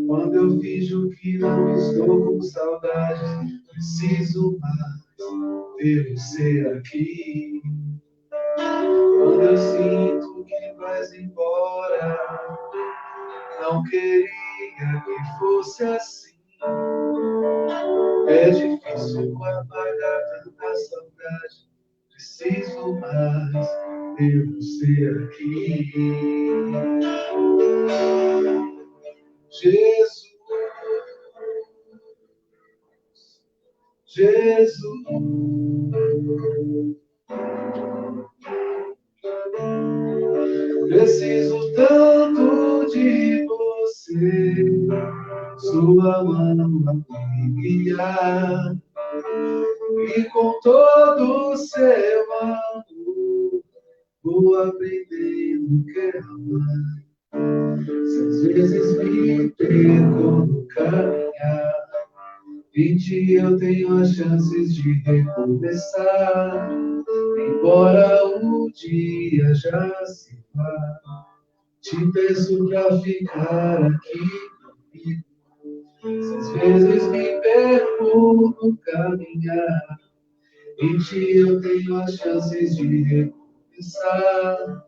Quando eu finjo que não estou com saudade, preciso mais ter você aqui. Quando eu sinto que vais embora, não queria que fosse assim. É difícil apagar tanta saudade, preciso mais ter você aqui. Jesus, Jesus, preciso tanto de você, sua mão a me guiar, e com todo o seu amor vou aprendendo que é amar. Se às vezes me perco no caminhar, em ti eu tenho as chances de recomeçar. Embora o dia já se vá, te peço pra ficar aqui comigo. Se às vezes me perco no caminhar, em ti eu tenho as chances de recomeçar.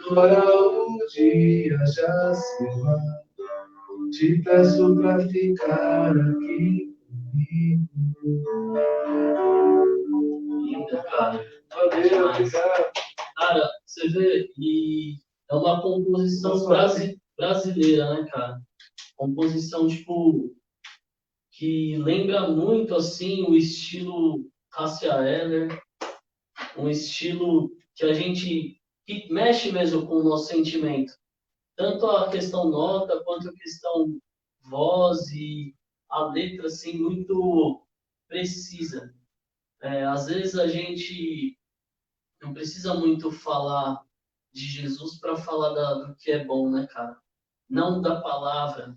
Embora o dia já se vá, te peço pra ficar aqui comigo. Linda, cara. Valeu, obrigado. Cara, você vê, e é uma composição brasileira, né, cara? Composição, tipo, que lembra muito, assim, o estilo Cássia Eller, um estilo que a gente, que mexe mesmo com o nosso sentimento. Tanto a questão nota, quanto a questão voz e a letra, assim, muito precisa. Às vezes a gente não precisa muito falar de Jesus para falar do que é bom, né, cara? Não da palavra.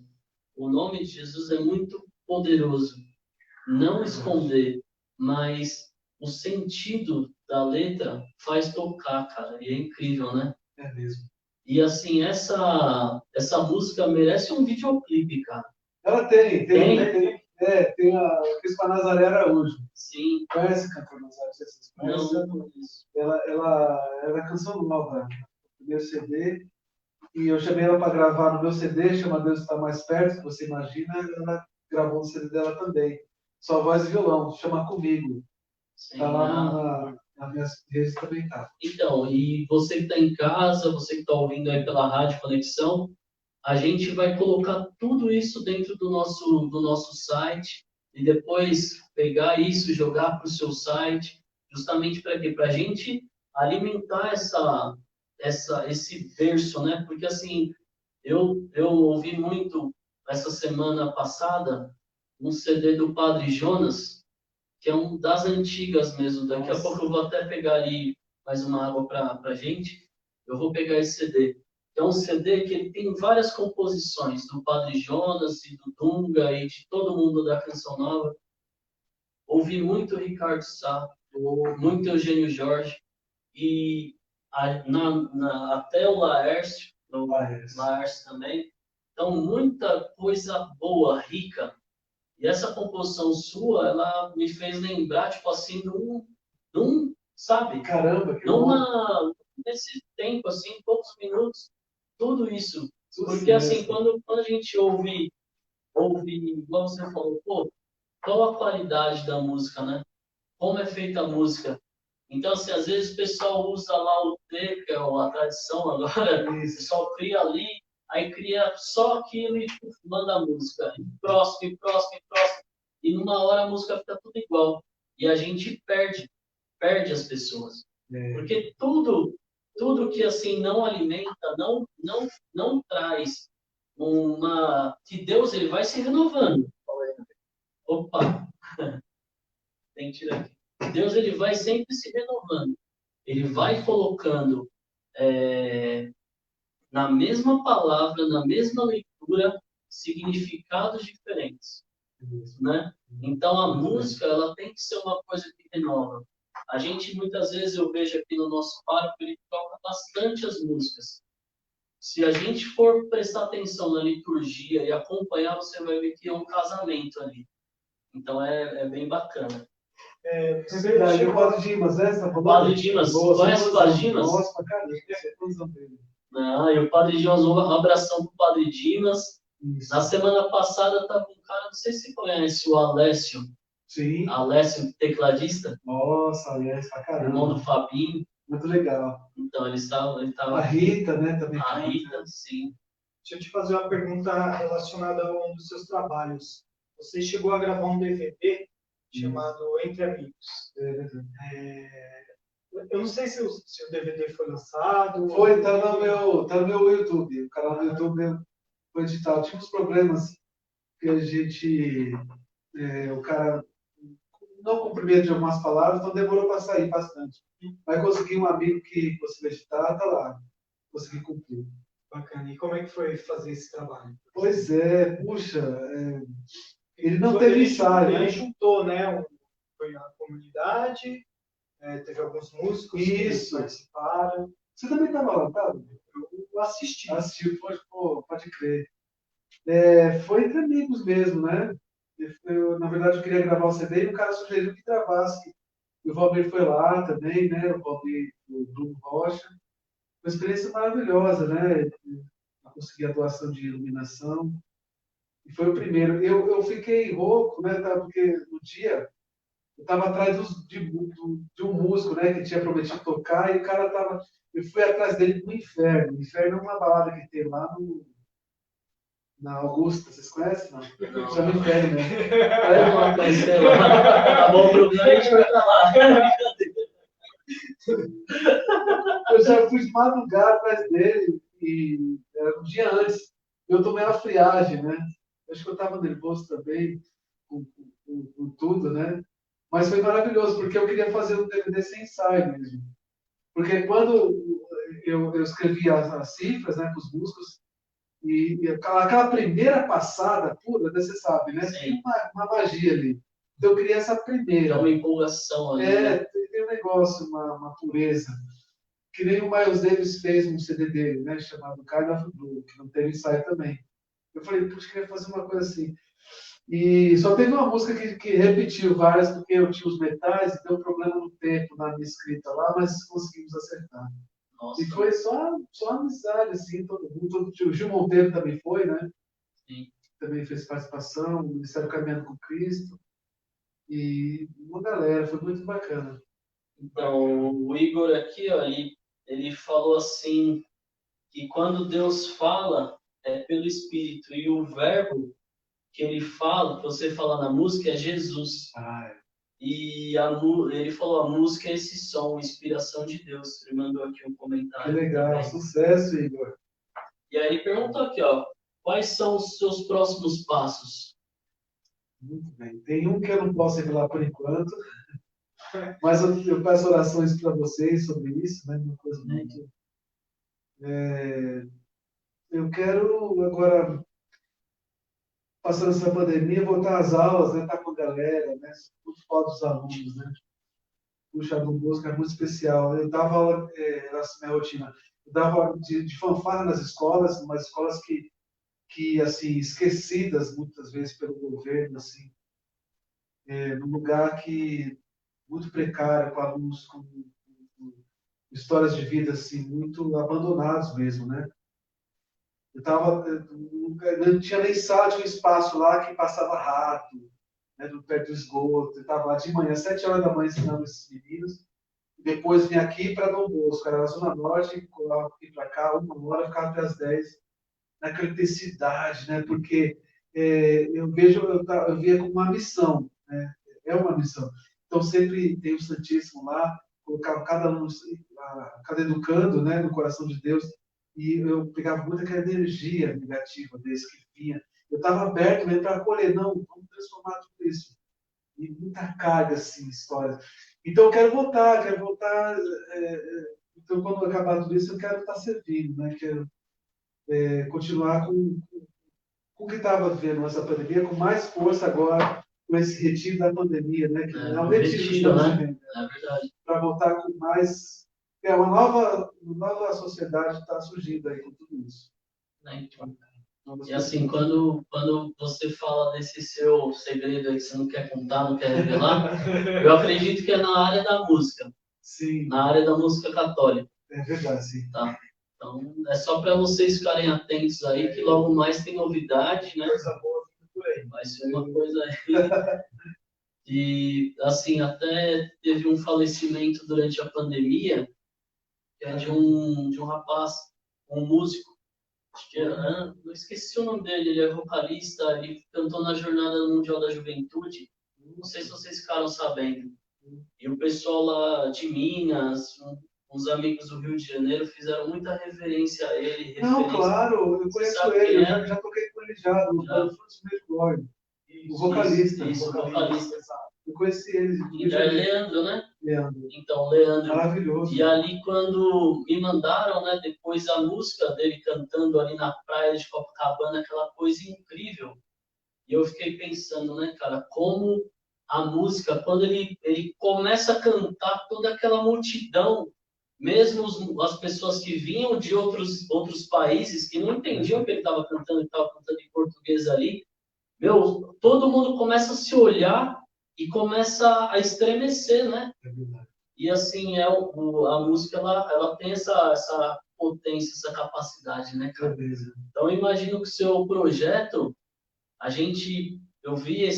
O nome de Jesus é muito poderoso. Não esconder, mas o sentido da letra faz tocar, cara. E é incrível, né? É mesmo. E assim, essa música merece um videoclipe, cara. Ela tem. Tem a Crispa Nazaré Araújo. Sim. Conhece a cantora Nazaré? Vocês conhecem? Não, não conheço. Ela é canção nova, primeiro CD. E eu chamei ela para gravar no meu CD, chama Deus Está Mais Perto, que você imagina. Ela gravou no CD dela também. Só voz e violão, chama Comigo. Está lá nas minhas redes também, tá. Então, e você que está em casa, você que está ouvindo aí pela Rádio Conexão, a gente vai colocar tudo isso dentro do nosso site e depois pegar isso, jogar para o seu site, justamente para quê? Para a gente alimentar esse verso, né? Porque assim, eu ouvi muito essa semana passada um CD do Padre Jonas, que é um das antigas mesmo. Daqui a pouco eu vou até pegar ali mais uma água para a gente. Eu vou pegar esse CD, que é um CD que ele tem várias composições, do Padre Jonas e do Dunga e de todo mundo da Canção Nova. Ouvi muito Ricardo Sá, muito Eugênio Jorge, e até o Laércio, Laércio também. Então, muita coisa boa, rica. E essa composição sua, ela me fez lembrar, tipo assim, sabe? Caramba, que bom. Nesse tempo, assim, poucos minutos, tudo isso. Tudo Porque, assim, mesmo. quando a gente ouve, igual você falou, pô, qual a qualidade da música, né? Como é feita a música? Então, assim, às vezes o pessoal usa lá o T, que é a tradição agora, o Isso. pessoal cria ali, aí cria só aquilo e manda a música. E próximo, e próximo, e próximo. E numa hora a música fica tudo igual. E a gente perde as pessoas. Porque tudo que assim não alimenta, não traz que Deus ele vai se renovando. Opa, tem que tirar aqui. Deus ele vai sempre se renovando. Ele vai colocando na mesma palavra, na mesma leitura, significados diferentes, né? Então a música ela tem que ser uma coisa que renova. A gente muitas vezes eu vejo aqui no nosso pároco ele toca bastante as músicas. Se a gente for prestar atenção na liturgia e acompanhar, você vai ver que é um casamento ali. Então é bem bacana. É verdade, o Padre Dimas, né? O Padre Dimas, conhece o Padre Dimas? Nossa, pra caramba, Não, e o Padre Dimas, um abração pro Padre Dimas. Isso. Na semana passada estava um cara, não sei se você conhece, o Alessio. Sim. Alessio, tecladista. Nossa, Alessio, pra caramba. Irmão do Fabinho. Muito legal. Então, ele estava a Rita, né, também. A Rita, sim. Deixa eu te fazer uma pergunta relacionada a um dos seus trabalhos. Você chegou a gravar um DVD chamado Entre Amigos. Eu não sei se o DVD foi lançado. Foi, tá no meu YouTube. O canal do YouTube foi editado. Tinha uns problemas que a gente... o cara não cumprimenta de algumas palavras, então demorou para sair bastante. Mas consegui um amigo que conseguiu editar, tá lá. Consegui cumprir. Bacana. E como é que foi fazer esse trabalho? Pois é, puxa, ele não teve ensaio, né? Ele juntou, né? Foi a comunidade, teve alguns músicos que participaram. Você também estava lá, tá? Eu assisti. Assistiu, pode crer. Foi entre amigos mesmo, né? Na verdade, eu queria gravar o CD e o cara sugeriu que gravasse. E o Valmir foi lá também, né? O Valmir, o Bruno Rocha. Uma experiência maravilhosa, né? Eu consegui a doação de iluminação. E foi o primeiro. Eu fiquei rouco, né? Porque no dia eu estava atrás de um músico, né? Que tinha prometido tocar e o cara estava... Eu fui atrás dele no Inferno. O Inferno é uma balada que tem lá na Augusta. Vocês conhecem? Não. Chama Inferno, né? Eu não conheci lá. Tá bom, Bruno, a gente vai pra lá. Eu já fui de madrugada atrás dele e era um dia antes. Eu tomei uma friagem, né? Acho que eu estava nervoso também com tudo, né? Mas foi maravilhoso, porque eu queria fazer um DVD sem ensaio mesmo. Porque quando eu escrevi as cifras, né, para os músicos, e aquela primeira passada pura, você sabe, né? Tem uma magia ali. Então eu queria essa primeira. É uma empolgação ali. Né? Tem um negócio, uma pureza. Que nem o Miles Davis fez um CD dele, né, chamado Kind of Blue, que não teve ensaio também. Eu falei, puxa, eu queria fazer uma coisa assim. E só teve uma música que repetiu várias, porque eu tinha os metais e deu um problema no tempo na minha escrita lá, mas conseguimos acertar. Nossa. E foi só amizade, assim, todo mundo. O Gil Monteiro também foi, né? Sim. Também fez participação, o Ministério Caminhando com Cristo. E uma galera, foi muito bacana. Então, o Igor aqui, ó, ele falou assim, que quando Deus fala, é pelo Espírito, e o verbo que ele fala, que você fala na música, é Jesus. E ele falou, a música é esse som, inspiração de Deus. Ele mandou aqui um comentário. Que legal, também. Sucesso, Igor. E aí ele perguntou aqui, ó, quais são os seus próximos passos? Muito bem. Tem um que eu não posso revelar por enquanto, mas eu peço orações para vocês sobre isso, né? Uma coisa muito... eu quero agora, passando essa pandemia, voltar às aulas, né? Estar com a galera, né? Muito foda dos alunos, né? Puxa, do música é muito especial. Eu dava aula, nessa minha rotina, eu dava aula de fanfarra nas escolas, umas escolas que assim, esquecidas muitas vezes pelo governo, assim, num lugar que muito precário, com alunos com histórias de vida assim, muito abandonados mesmo, né? Não tinha nem sala, tinha um espaço lá que passava rato, né, perto do esgoto. Eu estava lá de manhã, 7 horas da manhã, ensinando esses meninos. E depois vim aqui para Dom Bosco, era na Zona Norte, colava aqui para cá, 1 hora, ficava até as 10, naquela intensidade, né? Porque eu vejo, eu via como uma missão, né? É uma missão. Então sempre tem o Santíssimo lá, colocava cada aluno, cada educando, né, no coração de Deus, e eu pegava muito aquela energia negativa deles que vinha. Eu estava aberto mesmo para acolher, não, vamos transformar tudo isso. E muita carga, assim, histórias. Então eu quero voltar, quero voltar. Então, quando acabar tudo isso, eu quero estar servindo, né? Quero continuar com o que estava vivendo essa pandemia, com mais força agora, com esse retiro da pandemia, né? Que não é um retiro que estamos né? vivendo. É verdade. Para voltar com mais. Uma nova sociedade está surgindo aí com tudo isso. Né? E assim, quando você fala desse seu segredo aí que você não quer contar, não quer revelar, eu acredito que é na área da música. Sim. Na área da música católica. É verdade, sim. Tá? Então, é só para vocês ficarem atentos aí, que logo mais tem novidade, né? Vai ser uma coisa aí. E, assim, até teve um falecimento durante a pandemia, que é de um rapaz, um músico, acho que era, não esqueci o nome dele, ele é vocalista, ele cantou na Jornada Mundial da Juventude, não sei se vocês ficaram sabendo. E o pessoal lá de Minas, uns amigos do Rio de Janeiro, fizeram muita reverência a ele. Não, claro, eu conheço ele, eu já toquei com ele já, no Frutos do Glória. O vocalista. Isso, o vocalista. Eu conheci ele. E é Leandro, né? Leandro. Então, Leandro. Maravilhoso. E ali, quando me mandaram, né, depois a música dele cantando ali na praia de Copacabana, aquela coisa incrível. E eu fiquei pensando, né, cara, como a música, quando ele começa a cantar, toda aquela multidão, mesmo as pessoas que vinham de outros países, que não entendiam o que ele estava cantando, ele estava cantando em português ali, meu, todo mundo começa a se olhar e começa a estremecer, né? É verdade. E assim, a música, ela tem essa potência, essa capacidade, né, cara? Então, eu imagino que o seu projeto, eu vi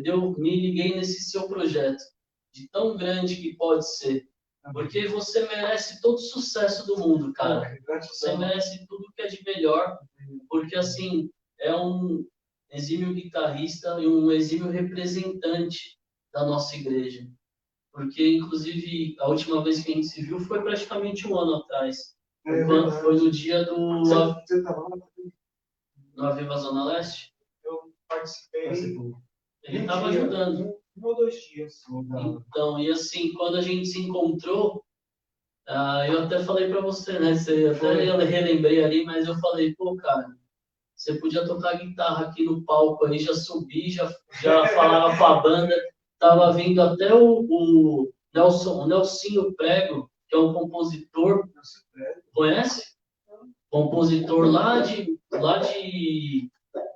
eu me liguei nesse seu projeto, de tão grande que pode ser. Porque você merece todo o sucesso do mundo, cara. Você merece tudo que é de melhor, porque assim, é um exímio guitarrista e um exímio representante da nossa igreja. Porque, inclusive, a última vez que a gente se viu foi praticamente 1 ano atrás. Foi no dia do... Você estava lá? No Aviva Zona Leste? Eu participei. Ele estava ajudando. 1 ou 2 dias. Então, e assim, quando a gente se encontrou, eu até falei para você, né? Eu relembrei ali, mas eu falei, pô, cara, você podia tocar guitarra aqui no palco aí, já subi, já falava com a banda. Tava vindo até o Nelsinho Prego, que é um compositor. Conhece? Compositor lá de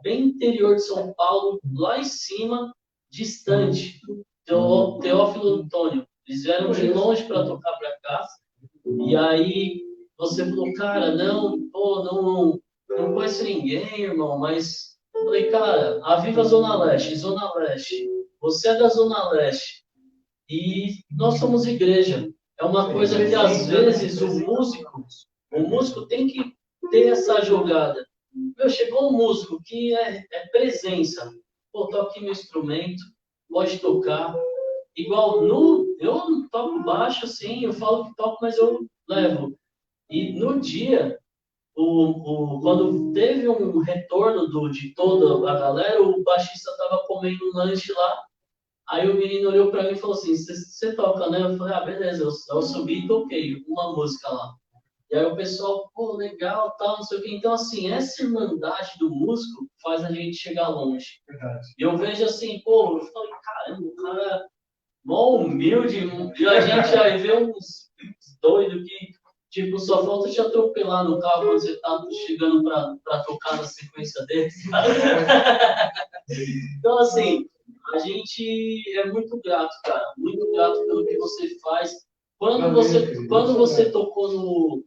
bem interior de São Paulo, lá em cima, distante. Teófilo Antônio. Eles vieram de longe para tocar para cá. E aí você falou, cara, não conheço ninguém, irmão, mas falei, cara, Aviva Zona Leste, Zona Leste. Você é da Zona Leste. E nós somos igreja. É uma coisa que às vezes o músico tem que ter essa jogada. Chegou um músico que é presença. Pô, toque meu instrumento, pode tocar. Igual eu toco baixo, assim, eu falo que toco, mas eu levo. E no dia, quando teve um retorno de toda a galera, o baixista estava comendo um lanche lá. Aí o menino olhou para mim e falou assim, você toca, né? Eu falei, beleza. Eu subi e toquei uma música lá. E aí o pessoal, pô, legal, tal, não sei o quê. Então, assim, essa irmandade do músico faz a gente chegar longe. Verdade. E eu vejo assim, pô, eu falei, caramba, o cara mó humilde, e a gente já vê uns doidos que, tipo, só falta te atropelar no carro quando você tá chegando pra tocar na sequência deles, sabe? Então, assim, a gente é muito grato, cara, muito grato pelo que você faz. Quando Valeu, você, querido. quando Isso você é- tocou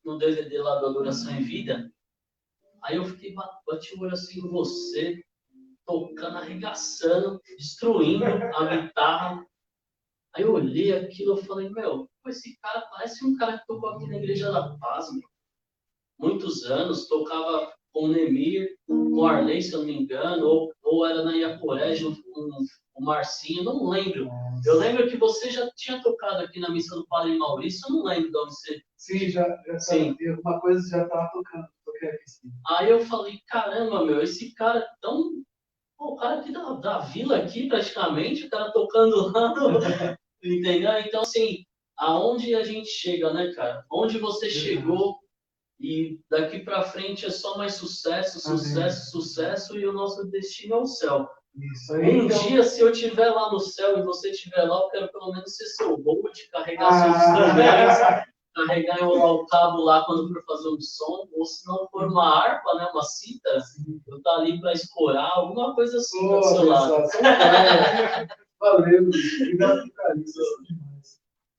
no DVD lá do Adoração em Vida, aí eu fiquei, bati o olho assim em você, tocando, arregaçando, destruindo a guitarra. Aí eu olhei aquilo e falei, meu, pô, esse cara parece um cara que tocou aqui na Igreja da Paz, meu. Muitos anos, tocava com o Nemir, com o Arley, se eu não me engano, ou era na Iaporé, junto com o Marcinho, não lembro. Eu lembro que você já tinha tocado aqui na missa do Padre Maurício, eu não lembro de onde você... Sim, já Sim. tem alguma coisa já estava tocando. Toquei aqui, sim. Aí eu falei, caramba, meu, esse cara é tão... Pô, o cara aqui da vila aqui, praticamente, o cara tocando lá no... Entendeu? Então, assim, aonde a gente chega, né, cara? Onde você chegou e daqui para frente é só mais sucesso, sucesso, sucesso e o nosso destino é o céu. Isso aí. Um dia, se eu estiver lá no céu e você estiver lá, eu quero pelo menos ser seu road, carregar seus instrumentos, carregar e enrolar o cabo lá quando for fazer um som, ou se não for uma harpa, né, uma cítara, eu estar ali para escorar, alguma coisa assim do seu lado. Valeu, obrigado por carinho.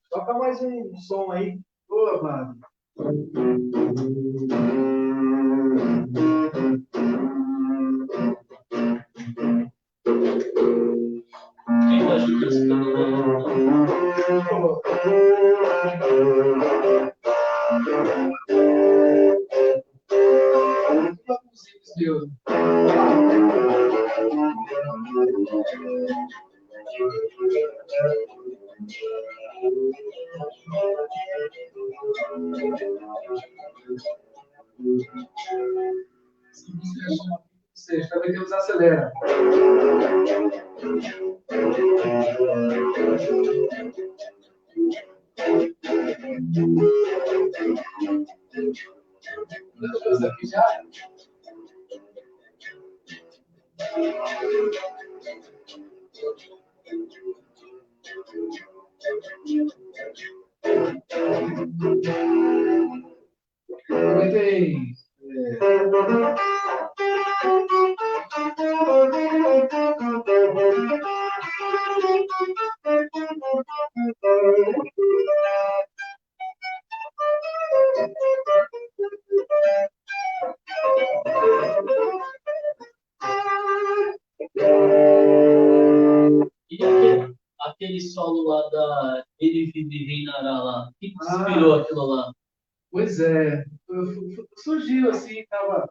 Toca mais um som aí. Boa, mano. Quem vai ajudar esse Deus. Seja, também Deus acelera. Deus aqui já. Também tem. E aquele solo lá da Ele Vive e Reinará lá, o que inspirou aquilo lá? Pois é, surgiu assim, estava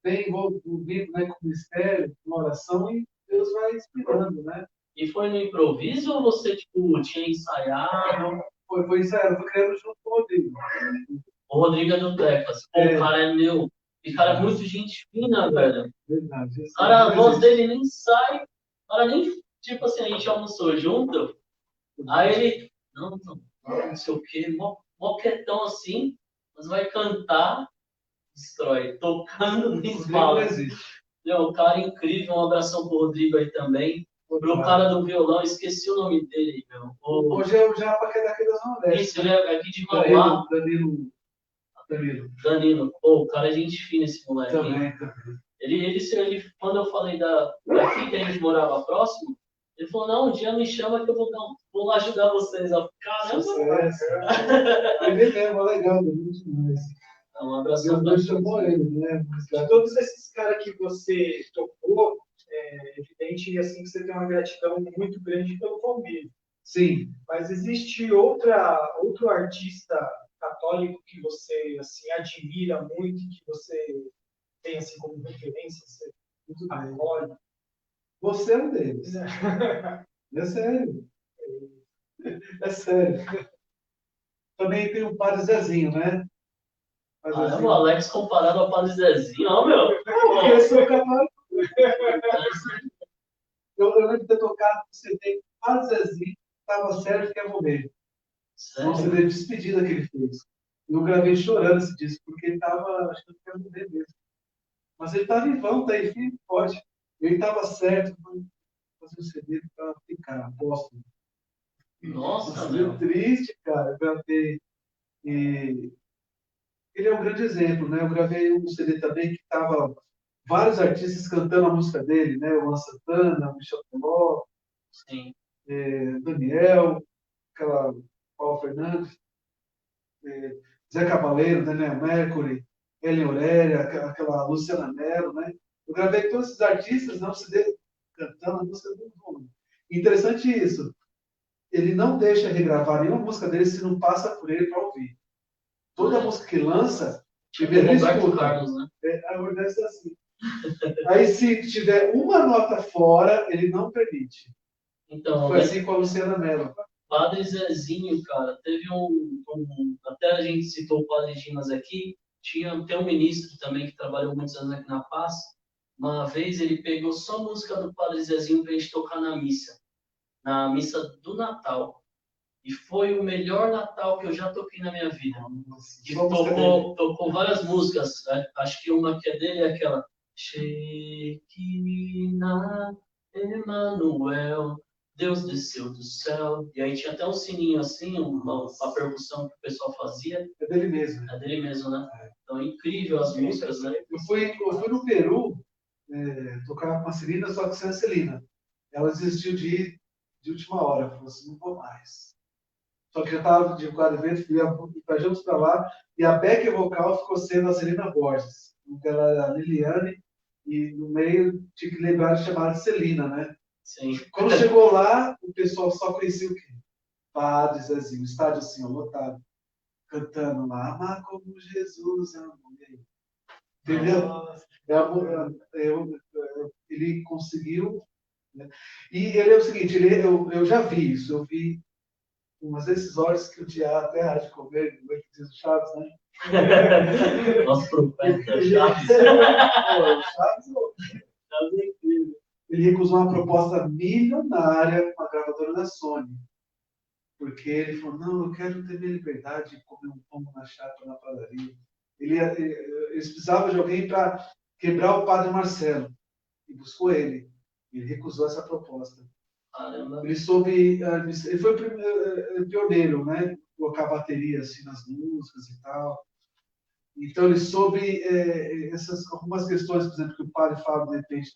bem envolvido, né, com o mistério, com a oração, e Deus vai inspirando, né? E foi no improviso ou você, tipo, tinha ensaiado? Foi isso aí, eu fui criando junto com o Rodrigo. O Rodrigo é do Teclas. Pô, o cara é meu. E cara é muito gente fina, velho. Verdade. O cara, a voz dele nem sai. O cara nem, tipo assim, a gente almoçou junto. Aí ele, não sei o quê, mó quietão assim, mas vai cantar, destrói. Tocando, nem Rodrigo fala. não existe. Meu, um cara incrível, um abração pro Rodrigo aí também. Pro cara do violão, esqueci o nome dele, meu. Hoje é o Japa, que é daqui da Zona Leste. Isso, ele é aqui de Mauá. Danilo. Pô, o cara é gente fina esse moleque. Também. Ele, quando eu falei daqui que a gente morava próximo, ele falou, não, um dia me chama que eu vou lá ajudar vocês. Eu, caramba! Sucesso. Ele mesmo, é legal, muito demais. Um abração pra Deus chamou ele, né? De todos esses caras que você tocou, é evidente assim, que você tem uma gratidão muito grande pelo Palmeiras. Sim. Mas existe outro artista católico que você assim, admira muito, que você tem assim, como referência, você muito católico? Você é um deles. É sério. É sério. Também tem o Padre Zezinho, né? Caramba, o Alex comparado ao Padre Zezinho, ó, meu. Eu sou católico. Eu lembro de ter tocado no CD Padre Zezinho, estava certo que ia morrer. Um CD de despedida que ele fez. Eu gravei chorando esse disco, porque ele estava, acho que eu quero morrer mesmo. Mas ele está vivão, está aí, firme e forte. Ele estava certo, fazer um CD para ficar, aposto. Nossa, Seria meu. triste, cara, eu gravei. E ele é um grande exemplo, né? Eu gravei um CD também que estava vários artistas cantando a música dele, né? O Luan Santana, o Michel Teló, Sim. Daniel, aquela Paulo Fernandes, Zé Cabaleiro, Daniel Mercury, Ellen Aurélia, aquela Luciana Mello, né? Eu gravei todos esses artistas, não se dê cantando a música do mundo. Interessante isso. Ele não deixa regravar nenhuma música dele se não passa por ele para ouvir. Toda música que lança, primeiro ele Roberto escuta. Carlos, né? A verdade é assim. Aí, se tiver uma nota fora, ele não permite. Então, Foi assim com a Luciana Mello. Padre Zezinho, cara, teve até a gente citou o Padre Dimas aqui, tem um ministro também que trabalhou muitos anos aqui na Paz. Uma vez ele pegou só a música do Padre Zezinho para a gente tocar na missa do Natal. E foi o melhor Natal que eu já toquei na minha vida. Que tocou várias músicas. Acho que uma que é dele é aquela Shekinah Emanuel, Deus desceu do céu. E aí tinha até um sininho assim, uma percussão que o pessoal fazia. É dele mesmo. É dele mesmo, né? Então, incrível as músicas, né? Eu fui no Peru tocar com a Celina, só que sem a Celina. Ela desistiu de ir de última hora. Falou assim, não vou mais. Só que já estava de quadro evento, viajamos para lá, e a back vocal ficou sendo a Celina Borges. Ela era a Liliane, e no meio tinha que lembrar de chamar de Celina, né? Sim. Quando chegou lá, o pessoal só conhecia o quê? Padre Zezinho, o estádio assim, ó, lotado, cantando lá, amar como Jesus amou. Entendeu? Ele conseguiu. Né? E ele é o seguinte, eu já vi isso, eu vi umas decisões que o teatro até há de comer, como é que diz o Chaves, né? Nosso profeta Chaves. Ele recusou uma proposta milionária com a gravadora da Sony. Porque ele falou, não, eu quero ter minha liberdade de comer um pão na chapa na padaria. Eles precisavam de alguém para quebrar o padre Marcelo. E buscou ele. Ele recusou essa proposta. Caramba. Ele foi o pioneiro, né? Colocar bateria assim nas músicas e tal. Então ele soube algumas questões, por exemplo, que o padre Fábio de repente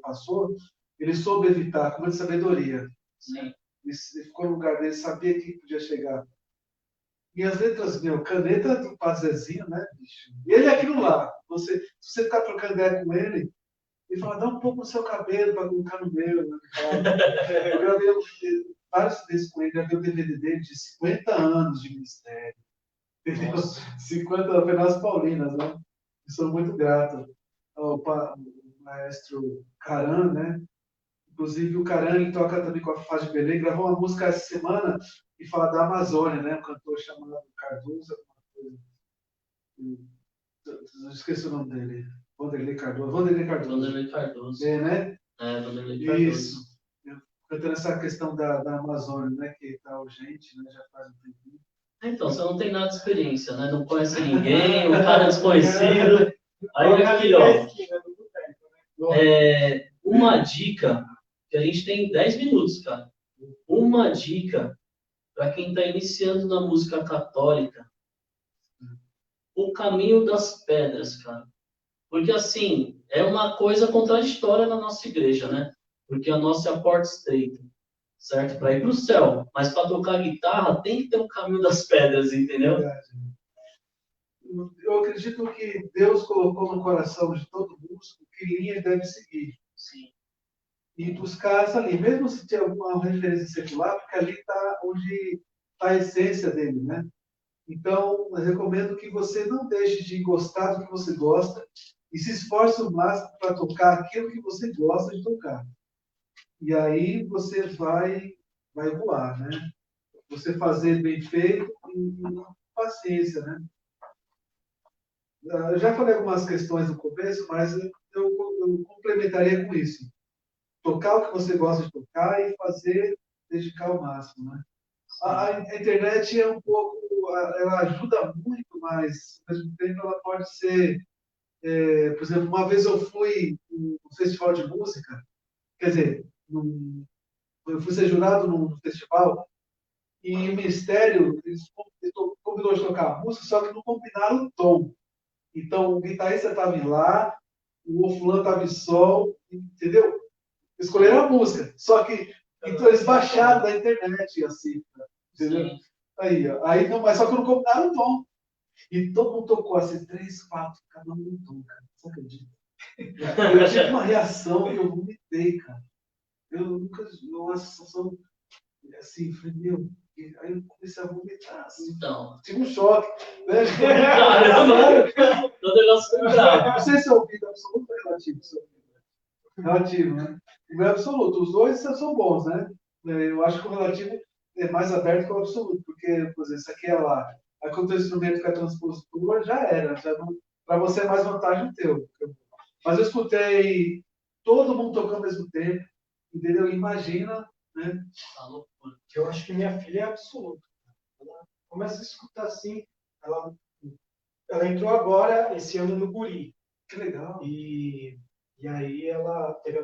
passou, ele soube evitar com muita sabedoria. Sim. Ele ficou no lugar dele, sabia que podia chegar. E as letras, caneta do Pazezinho, né, bicho? E ele é aquilo lá. Se você ficar trocando ideia com ele fala, dá um pouco no seu cabelo para colocar no meu. Né? Eu gravei vários CDs com ele, gravei o DVD dele de 50 anos de ministério. 50 apenas paulinas, né? Eu sou muito grato ao maestro Caran, né? Inclusive, o Caran, ele toca também com a Fafá de Belém, gravou uma música essa semana e fala da Amazônia, né? Um cantor chamado Cardoso, alguma coisa. Eu esqueci o nome dele. Vanderlei Cardoso. Vanderlei Cardoso. Né? Vanderlei Cardoso. Isso. Cantando essa questão da Amazônia, né? Que está urgente, né? Já faz um tempinho. Então, você não tem nada de experiência, né? Não conhece ninguém, o cara é desconhecido. Aí aqui, ó. Uma dica, que a gente tem 10 minutos, cara. Uma dica para quem está iniciando na música católica. O caminho das pedras, cara. Porque, assim, é uma coisa contraditória na nossa igreja, né? Porque a nossa é a porta estreita, certo? Para ir para o céu. Mas para tocar guitarra tem que ter um caminho das pedras, entendeu? Eu acredito que Deus colocou no coração de todo músico que linha ele deve seguir. Sim. E buscar essa linha. Mesmo se tiver alguma referência secular, porque ali está onde está a essência dele, né? Então, eu recomendo que você não deixe de gostar do que você gosta e se esforce o máximo para tocar aquilo que você gosta de tocar. E aí você vai voar, né? Você fazer bem feito e paciência, né? Eu já falei algumas questões no começo, mas eu complementaria com isso. Tocar o que você gosta de tocar e dedicar o máximo, né? A internet é um pouco, ela ajuda muito, mas ao mesmo tempo ela pode ser, por exemplo, uma vez eu fui num festival de música, quer dizer, eu fui ser jurado num festival e o Ministério eles combinou de tocar música, só que não combinaram o tom. Então o guitarrista estava em lá, o fulano estava em sol, entendeu? Escolheram a música, só que então eles baixaram da internet assim, entendeu? Sim. Aí não, mas só que não combinaram o tom. E todo mundo tocou assim, 3, 4, cada um um tom, cara. Você acredita? Eu tive uma reação que eu vomitei, cara. Eu nunca, uma sensação assim, falei, meu, aí eu comecei a vomitar, assim, Então. tive um choque, né? Caramba! O negócio foi bravo. Não sei se é ouvido absoluto ou relativo. Relativo, né? O meu é absoluto. Os dois são bons, né? Eu acho que o relativo é mais aberto que o absoluto, porque, por exemplo, isso aqui é lá. Aí quando o instrumento que é transpositor, já era. Para você é mais vantagem o teu. Mas eu escutei todo mundo tocando ao mesmo tempo, entendeu? Imagina, né? Tá loucura. Eu acho que minha filha é absoluta. Ela começa a escutar assim. Ela entrou agora, esse ano, no Guri. Que legal. E aí ela teve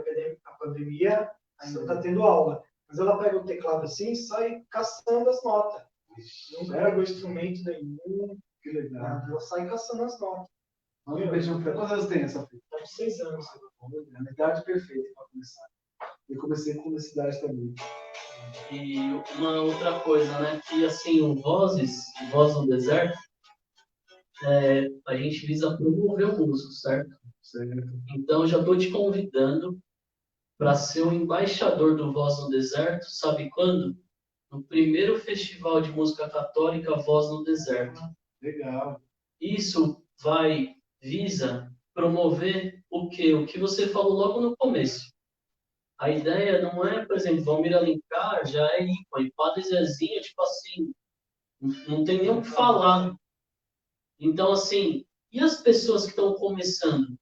a pandemia, ainda está tendo aula. Mas ela pega o teclado assim e sai caçando as notas. Não pega o instrumento nenhum. Que legal. Ela sai caçando as notas. Quantos anos tem essa filha? Está com 6 anos. É a idade perfeita para começar. Eu comecei com essa idade também. E uma outra coisa, né? Que assim, o Voz no Deserto, a gente visa promover o músico, certo? Certo. Então, já estou te convidando para ser o embaixador do Voz no Deserto, sabe quando? No primeiro festival de música católica Voz no Deserto. Legal. Isso visa promover o quê? O que você falou logo no começo. A ideia não é, por exemplo, Valmir Alencar já é ícone, Padre Zezinho, tipo assim, não tem nem o que falar. Então, assim, e as pessoas que estão começando?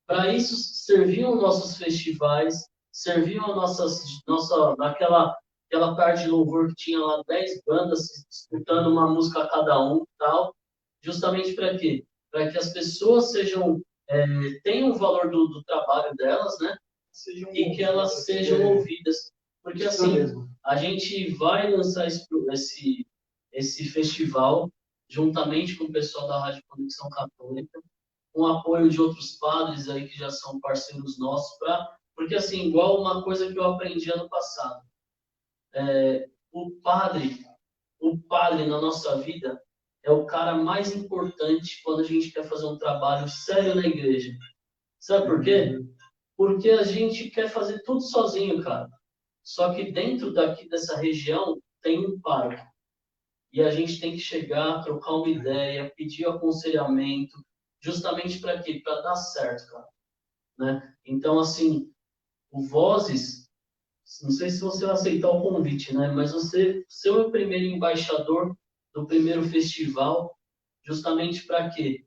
Para isso serviam nossos festivais, serviam aquela tarde de louvor que tinha lá 10 bandas disputando uma música cada um, tal, justamente para quê? Para que as pessoas tenham o valor do trabalho delas, né? E que elas sejam ouvidas. Porque assim, a gente vai lançar esse festival juntamente com o pessoal da Rádio Conexão Católica, com o apoio de outros padres aí que já são parceiros nossos, porque assim, igual uma coisa que eu aprendi ano passado, o padre na nossa vida é o cara mais importante quando a gente quer fazer um trabalho sério na igreja. Sabe por quê? Porque a gente quer fazer tudo sozinho, cara. Só que dentro dessa região tem um pároco. E a gente tem que chegar, trocar uma ideia, pedir aconselhamento, justamente para quê? Para dar certo, cara. Né? Então, assim, o Vozes, não sei se você vai aceitar o convite, né? Mas você ser o primeiro embaixador do primeiro festival, justamente para quê?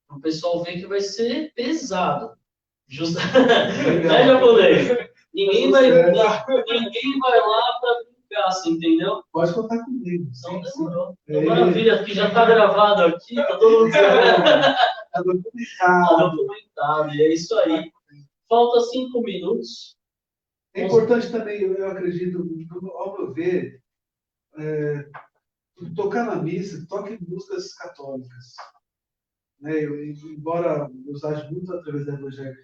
Para o pessoal ver que vai ser pesado. Né, japonês? Ninguém vai lá para brincar, assim, entendeu? Pode contar comigo. Então demorou. Então, maravilha, que já está gravado aqui, tá todo mundo Está documentado. Tá documentado, e é isso aí. Falta 5 minutos. É importante também, eu acredito, ao meu ver, tocar na missa, toque músicas católicas. Né? Embora eu usasse muito através do Evangelho,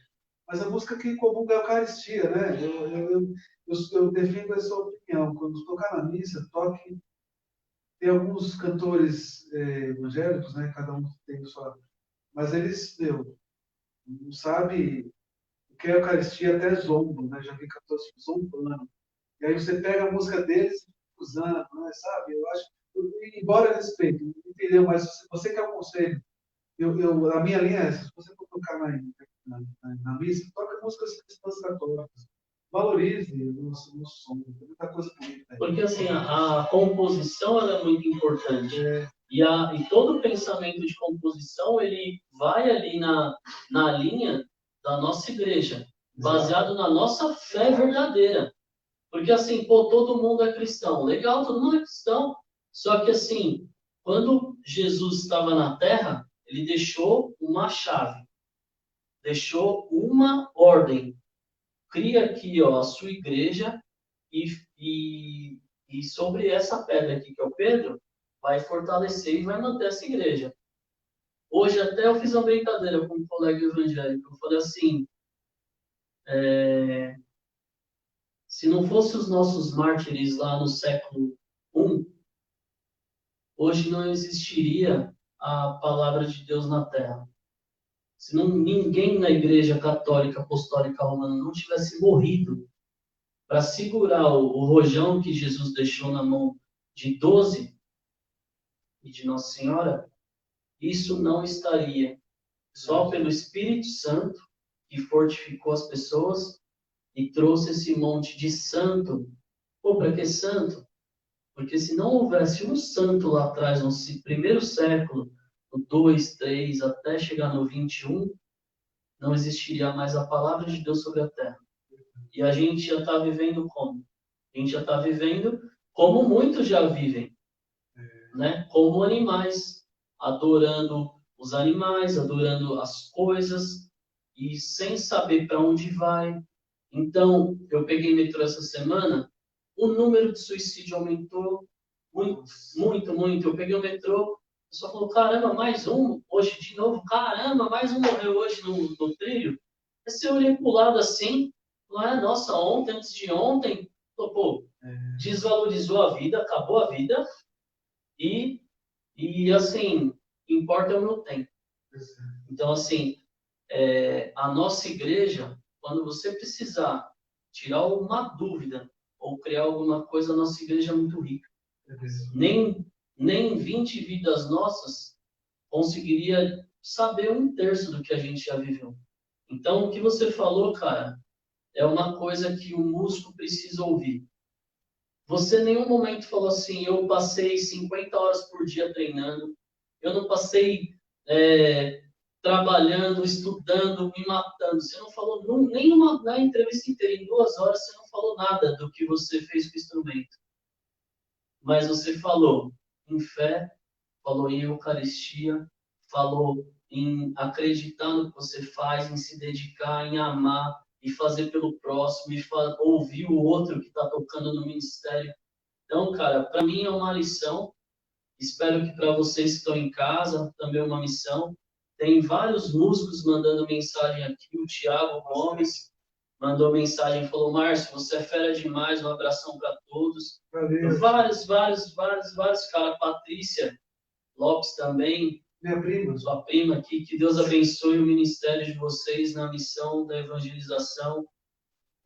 mas a música que comunga é a Eucaristia, né? Eu defendo essa opinião. Quando tocar na missa, toque. Tem alguns cantores evangélicos, né? Cada um tem sua. Mas eles, não sabe o que é a Eucaristia, até zombam, né? Já vi cantores zombando. E aí você pega a música deles usando, né? Sabe? Eu acho, embora eu respeito, entendeu? Mas você quer um conselho, a minha linha é essa: se você for tocar na missa, toca músicas cristãs católicas. Valorize o nosso som, tem muita coisa bonita aí. Porque assim, a composição ela é muito importante. E todo o pensamento de composição, ele vai ali na linha da nossa igreja, baseado na nossa fé verdadeira. Porque assim, pô, todo mundo é cristão. Legal, todo mundo é cristão. Só que assim, quando Jesus estava na Terra, ele deixou uma chave, deixou uma ordem. Cria aqui, ó, a sua igreja e, e, e sobre essa pedra aqui, que é o Pedro, vai fortalecer e vai manter essa igreja. Hoje até eu fiz uma brincadeira com um colega evangélico. Eu falei assim, se não fossem os nossos mártires lá no século I, hoje não existiria a palavra de Deus na Terra. Se não, ninguém na Igreja Católica Apostólica Romana não tivesse morrido para segurar o rojão que Jesus deixou na mão de 12 e de Nossa Senhora, isso não estaria. Só pelo Espírito Santo, que fortificou as pessoas e trouxe esse monte de santo. Pô, para que santo? Porque se não houvesse um santo lá atrás, no primeiro século, no 2, 3, até chegar no 21, não existiria mais a palavra de Deus sobre a terra. E a gente já está vivendo como? A gente já está vivendo como muitos já vivem, né? Como animais, adorando os animais, adorando as coisas e sem saber para onde vai. Então, eu peguei metrô essa semana, o número de suicídio aumentou muito, muito, muito. Eu peguei o metrô, o pessoal falou, caramba, mais um, hoje de novo, caramba, mais um morreu hoje no trilho. Aí você olhei para o lado assim, nossa, ontem, antes de ontem, pô, desvalorizou a vida, acabou a vida, e assim, importa é o meu tempo. Então, assim, a nossa igreja, quando você precisar tirar uma dúvida ou criar alguma coisa, a nossa igreja é muito rica. Nem 20 vidas nossas conseguiria saber 1/3 do que a gente já viveu. Então, o que você falou, cara, é uma coisa que o músico precisa ouvir. Você em nenhum momento falou assim, eu passei 50 horas por dia treinando, eu não passei trabalhando, estudando, me matando. Você não falou nenhuma na entrevista inteira, em 2 horas, você não falou nada do que você fez com o instrumento. Mas você falou em fé, falou em Eucaristia, falou em acreditar no que você faz, em se dedicar, em amar e fazer pelo próximo, e ouvir o outro que está tocando no ministério. Então, cara, para mim é uma lição. Espero que para vocês que estão em casa também é uma missão. Tem vários músicos mandando mensagem aqui. O Thiago Gomes mandou mensagem, falou, Márcio, você é fera demais, um abração para todos. Valeu. Vários, cara. Patrícia Lopes também. Minha prima. Sua prima aqui. Que Deus abençoe o ministério de vocês na missão da evangelização.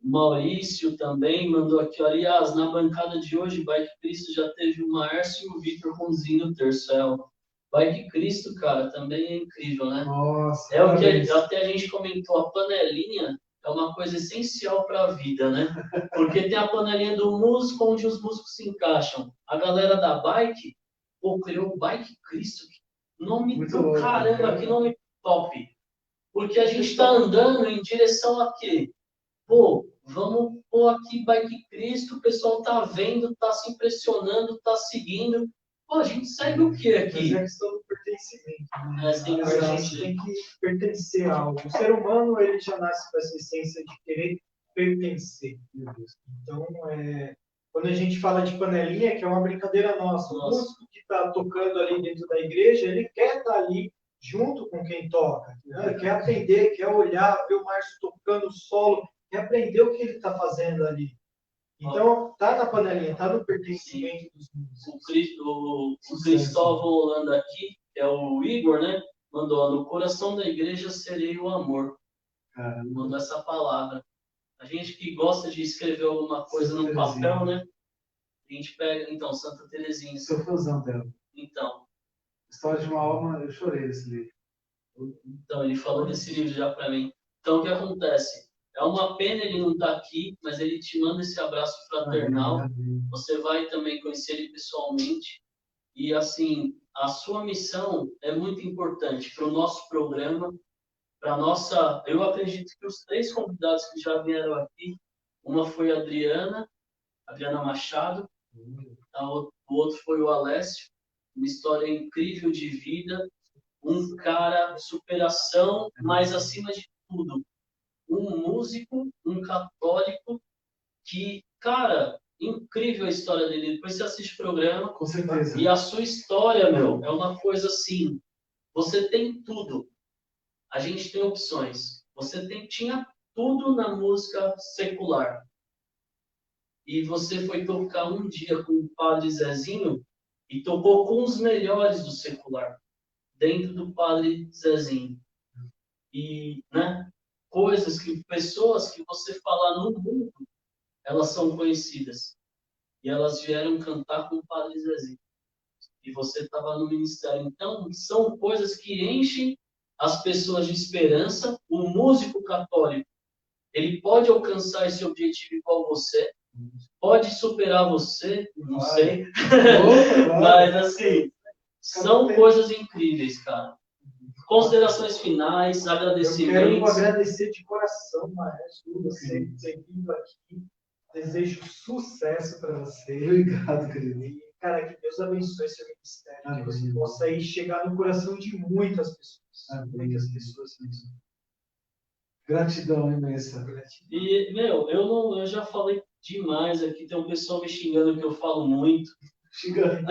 Maurício também mandou aqui, aliás, na bancada de hoje, Bike Cristo já teve o Márcio e o Vitor Ronzinho Tercel. Bike Cristo, cara, também é incrível, né? Nossa, é o que até a gente comentou, a panelinha é uma coisa essencial para a vida, né? Porque tem a panelinha do músico, onde os músicos se encaixam. A galera da bike, pô, criou o Bike Cristo. Nome muito do louco, caramba, cara. que nome top. Porque a gente está andando em direção a quê? Pô, vamos pôr aqui Bike Cristo, o pessoal tá vendo, tá se impressionando, tá seguindo. Pô, a gente segue o que aqui? Mas é questão do pertencimento. Né? Sim, A gente tem que pertencer a algo. O ser humano ele já nasce com essa essência de querer pertencer. Então, quando a gente fala de panelinha, que é uma brincadeira nossa, o músico que está tocando ali dentro da igreja, ele quer estar ali junto com quem toca. Né? Ele quer aprender, quer olhar, ver o Márcio tocando solo, quer aprender o que ele está fazendo ali. Então, tá na panelinha, tá no pertencimento dos músicos. O Cristóvão Holanda aqui, que é o Igor, né? Mandou, no coração da igreja serei o amor. Mandou essa palavra. A gente que gosta de escrever alguma coisa no papel, né? A gente pega, então, Santa Teresinha. Sou fãzão dela. Então. História de uma alma, eu chorei nesse livro. Então, ele falou desse livro já para mim. Então, o que acontece? É uma pena ele não estar aqui, mas ele te manda esse abraço fraternal. Você vai também conhecer ele pessoalmente. E, assim, a sua missão é muito importante para o nosso programa, para a nossa... Eu acredito que os 3 convidados que já vieram aqui, uma foi a Adriana, Adriana Machado. O outro foi o Alessio. Uma história incrível de vida. Um cara, superação, mas acima de tudo, um músico, um católico que, cara, incrível a história dele. Depois você assiste o programa. Com certeza. E a sua história, meu, é uma coisa assim. Você tem tudo. A gente tem opções. Tinha tudo na música secular. E você foi tocar um dia com o Padre Zezinho e tocou com os melhores do secular, dentro do Padre Zezinho. E, né, pessoas que você falar no mundo, elas são conhecidas. E elas vieram cantar com o Padre Zezinho. E você estava no ministério. Então, são coisas que enchem as pessoas de esperança. O músico católico, ele pode alcançar esse objetivo igual você, pode superar você, não sei. Mas, assim, são coisas incríveis, cara. Considerações finais, agradecimentos. Eu quero agradecer de coração, Maestro, por você ter vindo aqui. Desejo sucesso para você. Obrigado, querido. E, cara, que Deus abençoe seu ministério, que você possa aí chegar no coração de muitas pessoas. Muitas pessoas mesmo. Gratidão imensa. E, meu, eu já falei demais aqui. Tem um pessoal me xingando que eu falo muito. Xingando.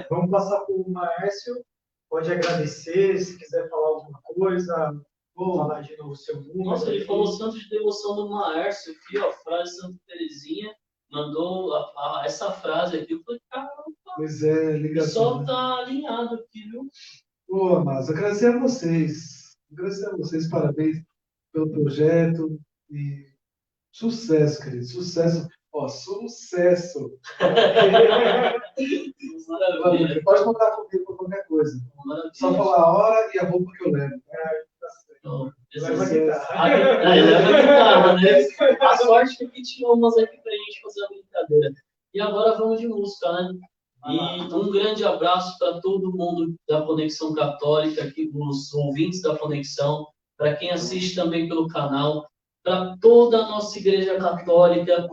Vamos passar para o Márcio. Pode agradecer, se quiser falar alguma coisa. Vou falar de novo o seu número. Nossa, ele falou santo de devoção do Maércio aqui, ó, frase de Santa Teresinha, mandou essa frase aqui. Eu falei, caramba, pois é, ligação. O pessoal tá alinhado aqui, viu? Pô, mas agradecer a vocês. Parabéns pelo projeto e sucesso, querido. Sucesso. Ó, sucesso. Maravilha. Pode contar comigo para qualquer coisa. Maravilha. Só falar a hora e a roupa que eu levo. Leva a guitarra, né? A sorte que aqui tinha umas aqui pra gente fazer a brincadeira. E agora vamos de música, né? E um grande abraço para todo mundo da Conexão Católica, aqui, os ouvintes da Conexão, para quem assiste também pelo canal, para toda a nossa Igreja Católica,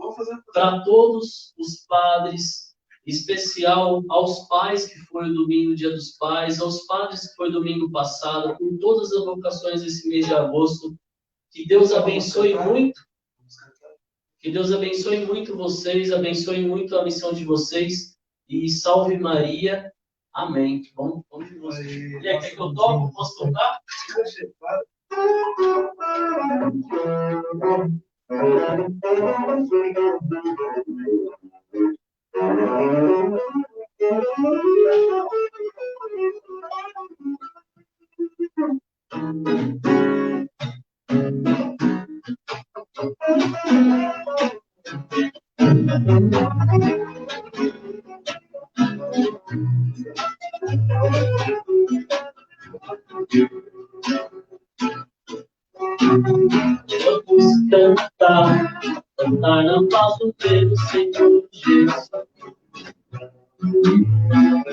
para todos os padres, em especial aos pais que foi o domingo, Dia dos Pais, aos padres que foi domingo passado, por todas as vocações desse mês de agosto. Que Deus abençoe muito. Que Deus abençoe muito vocês, abençoe muito a missão de vocês. E salve Maria. Amém. Vamos de música. E aí, quer que eu toque? Posso tocar? Vamos cantar na paz do pelo Senhor Jesus.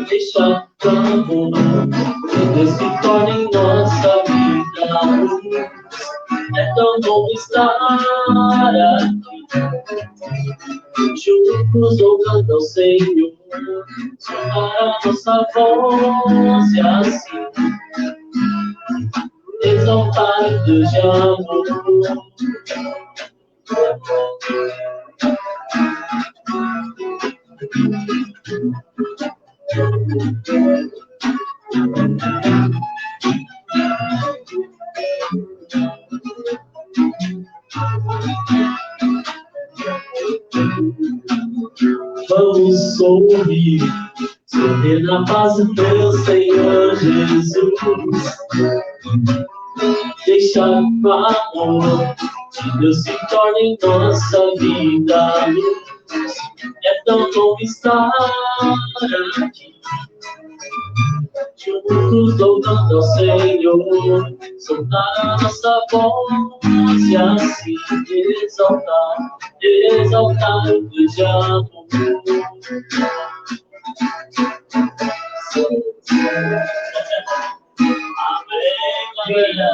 Deixa o amor que Deus se torne em nossa vida. É tão bom estar aqui, juntos louvando ao Senhor, soltar a nossa voz e assim exaltar o Deus de amor. Vamos sorrir na paz do teu Senhor Jesus. Deixa o amor de Deus se torne em nossa vida luz. É tão bom estar aqui, juntos louvando ao Senhor, soltar a nossa voz e assim exaltar o Deus de amor. Amém, Maria.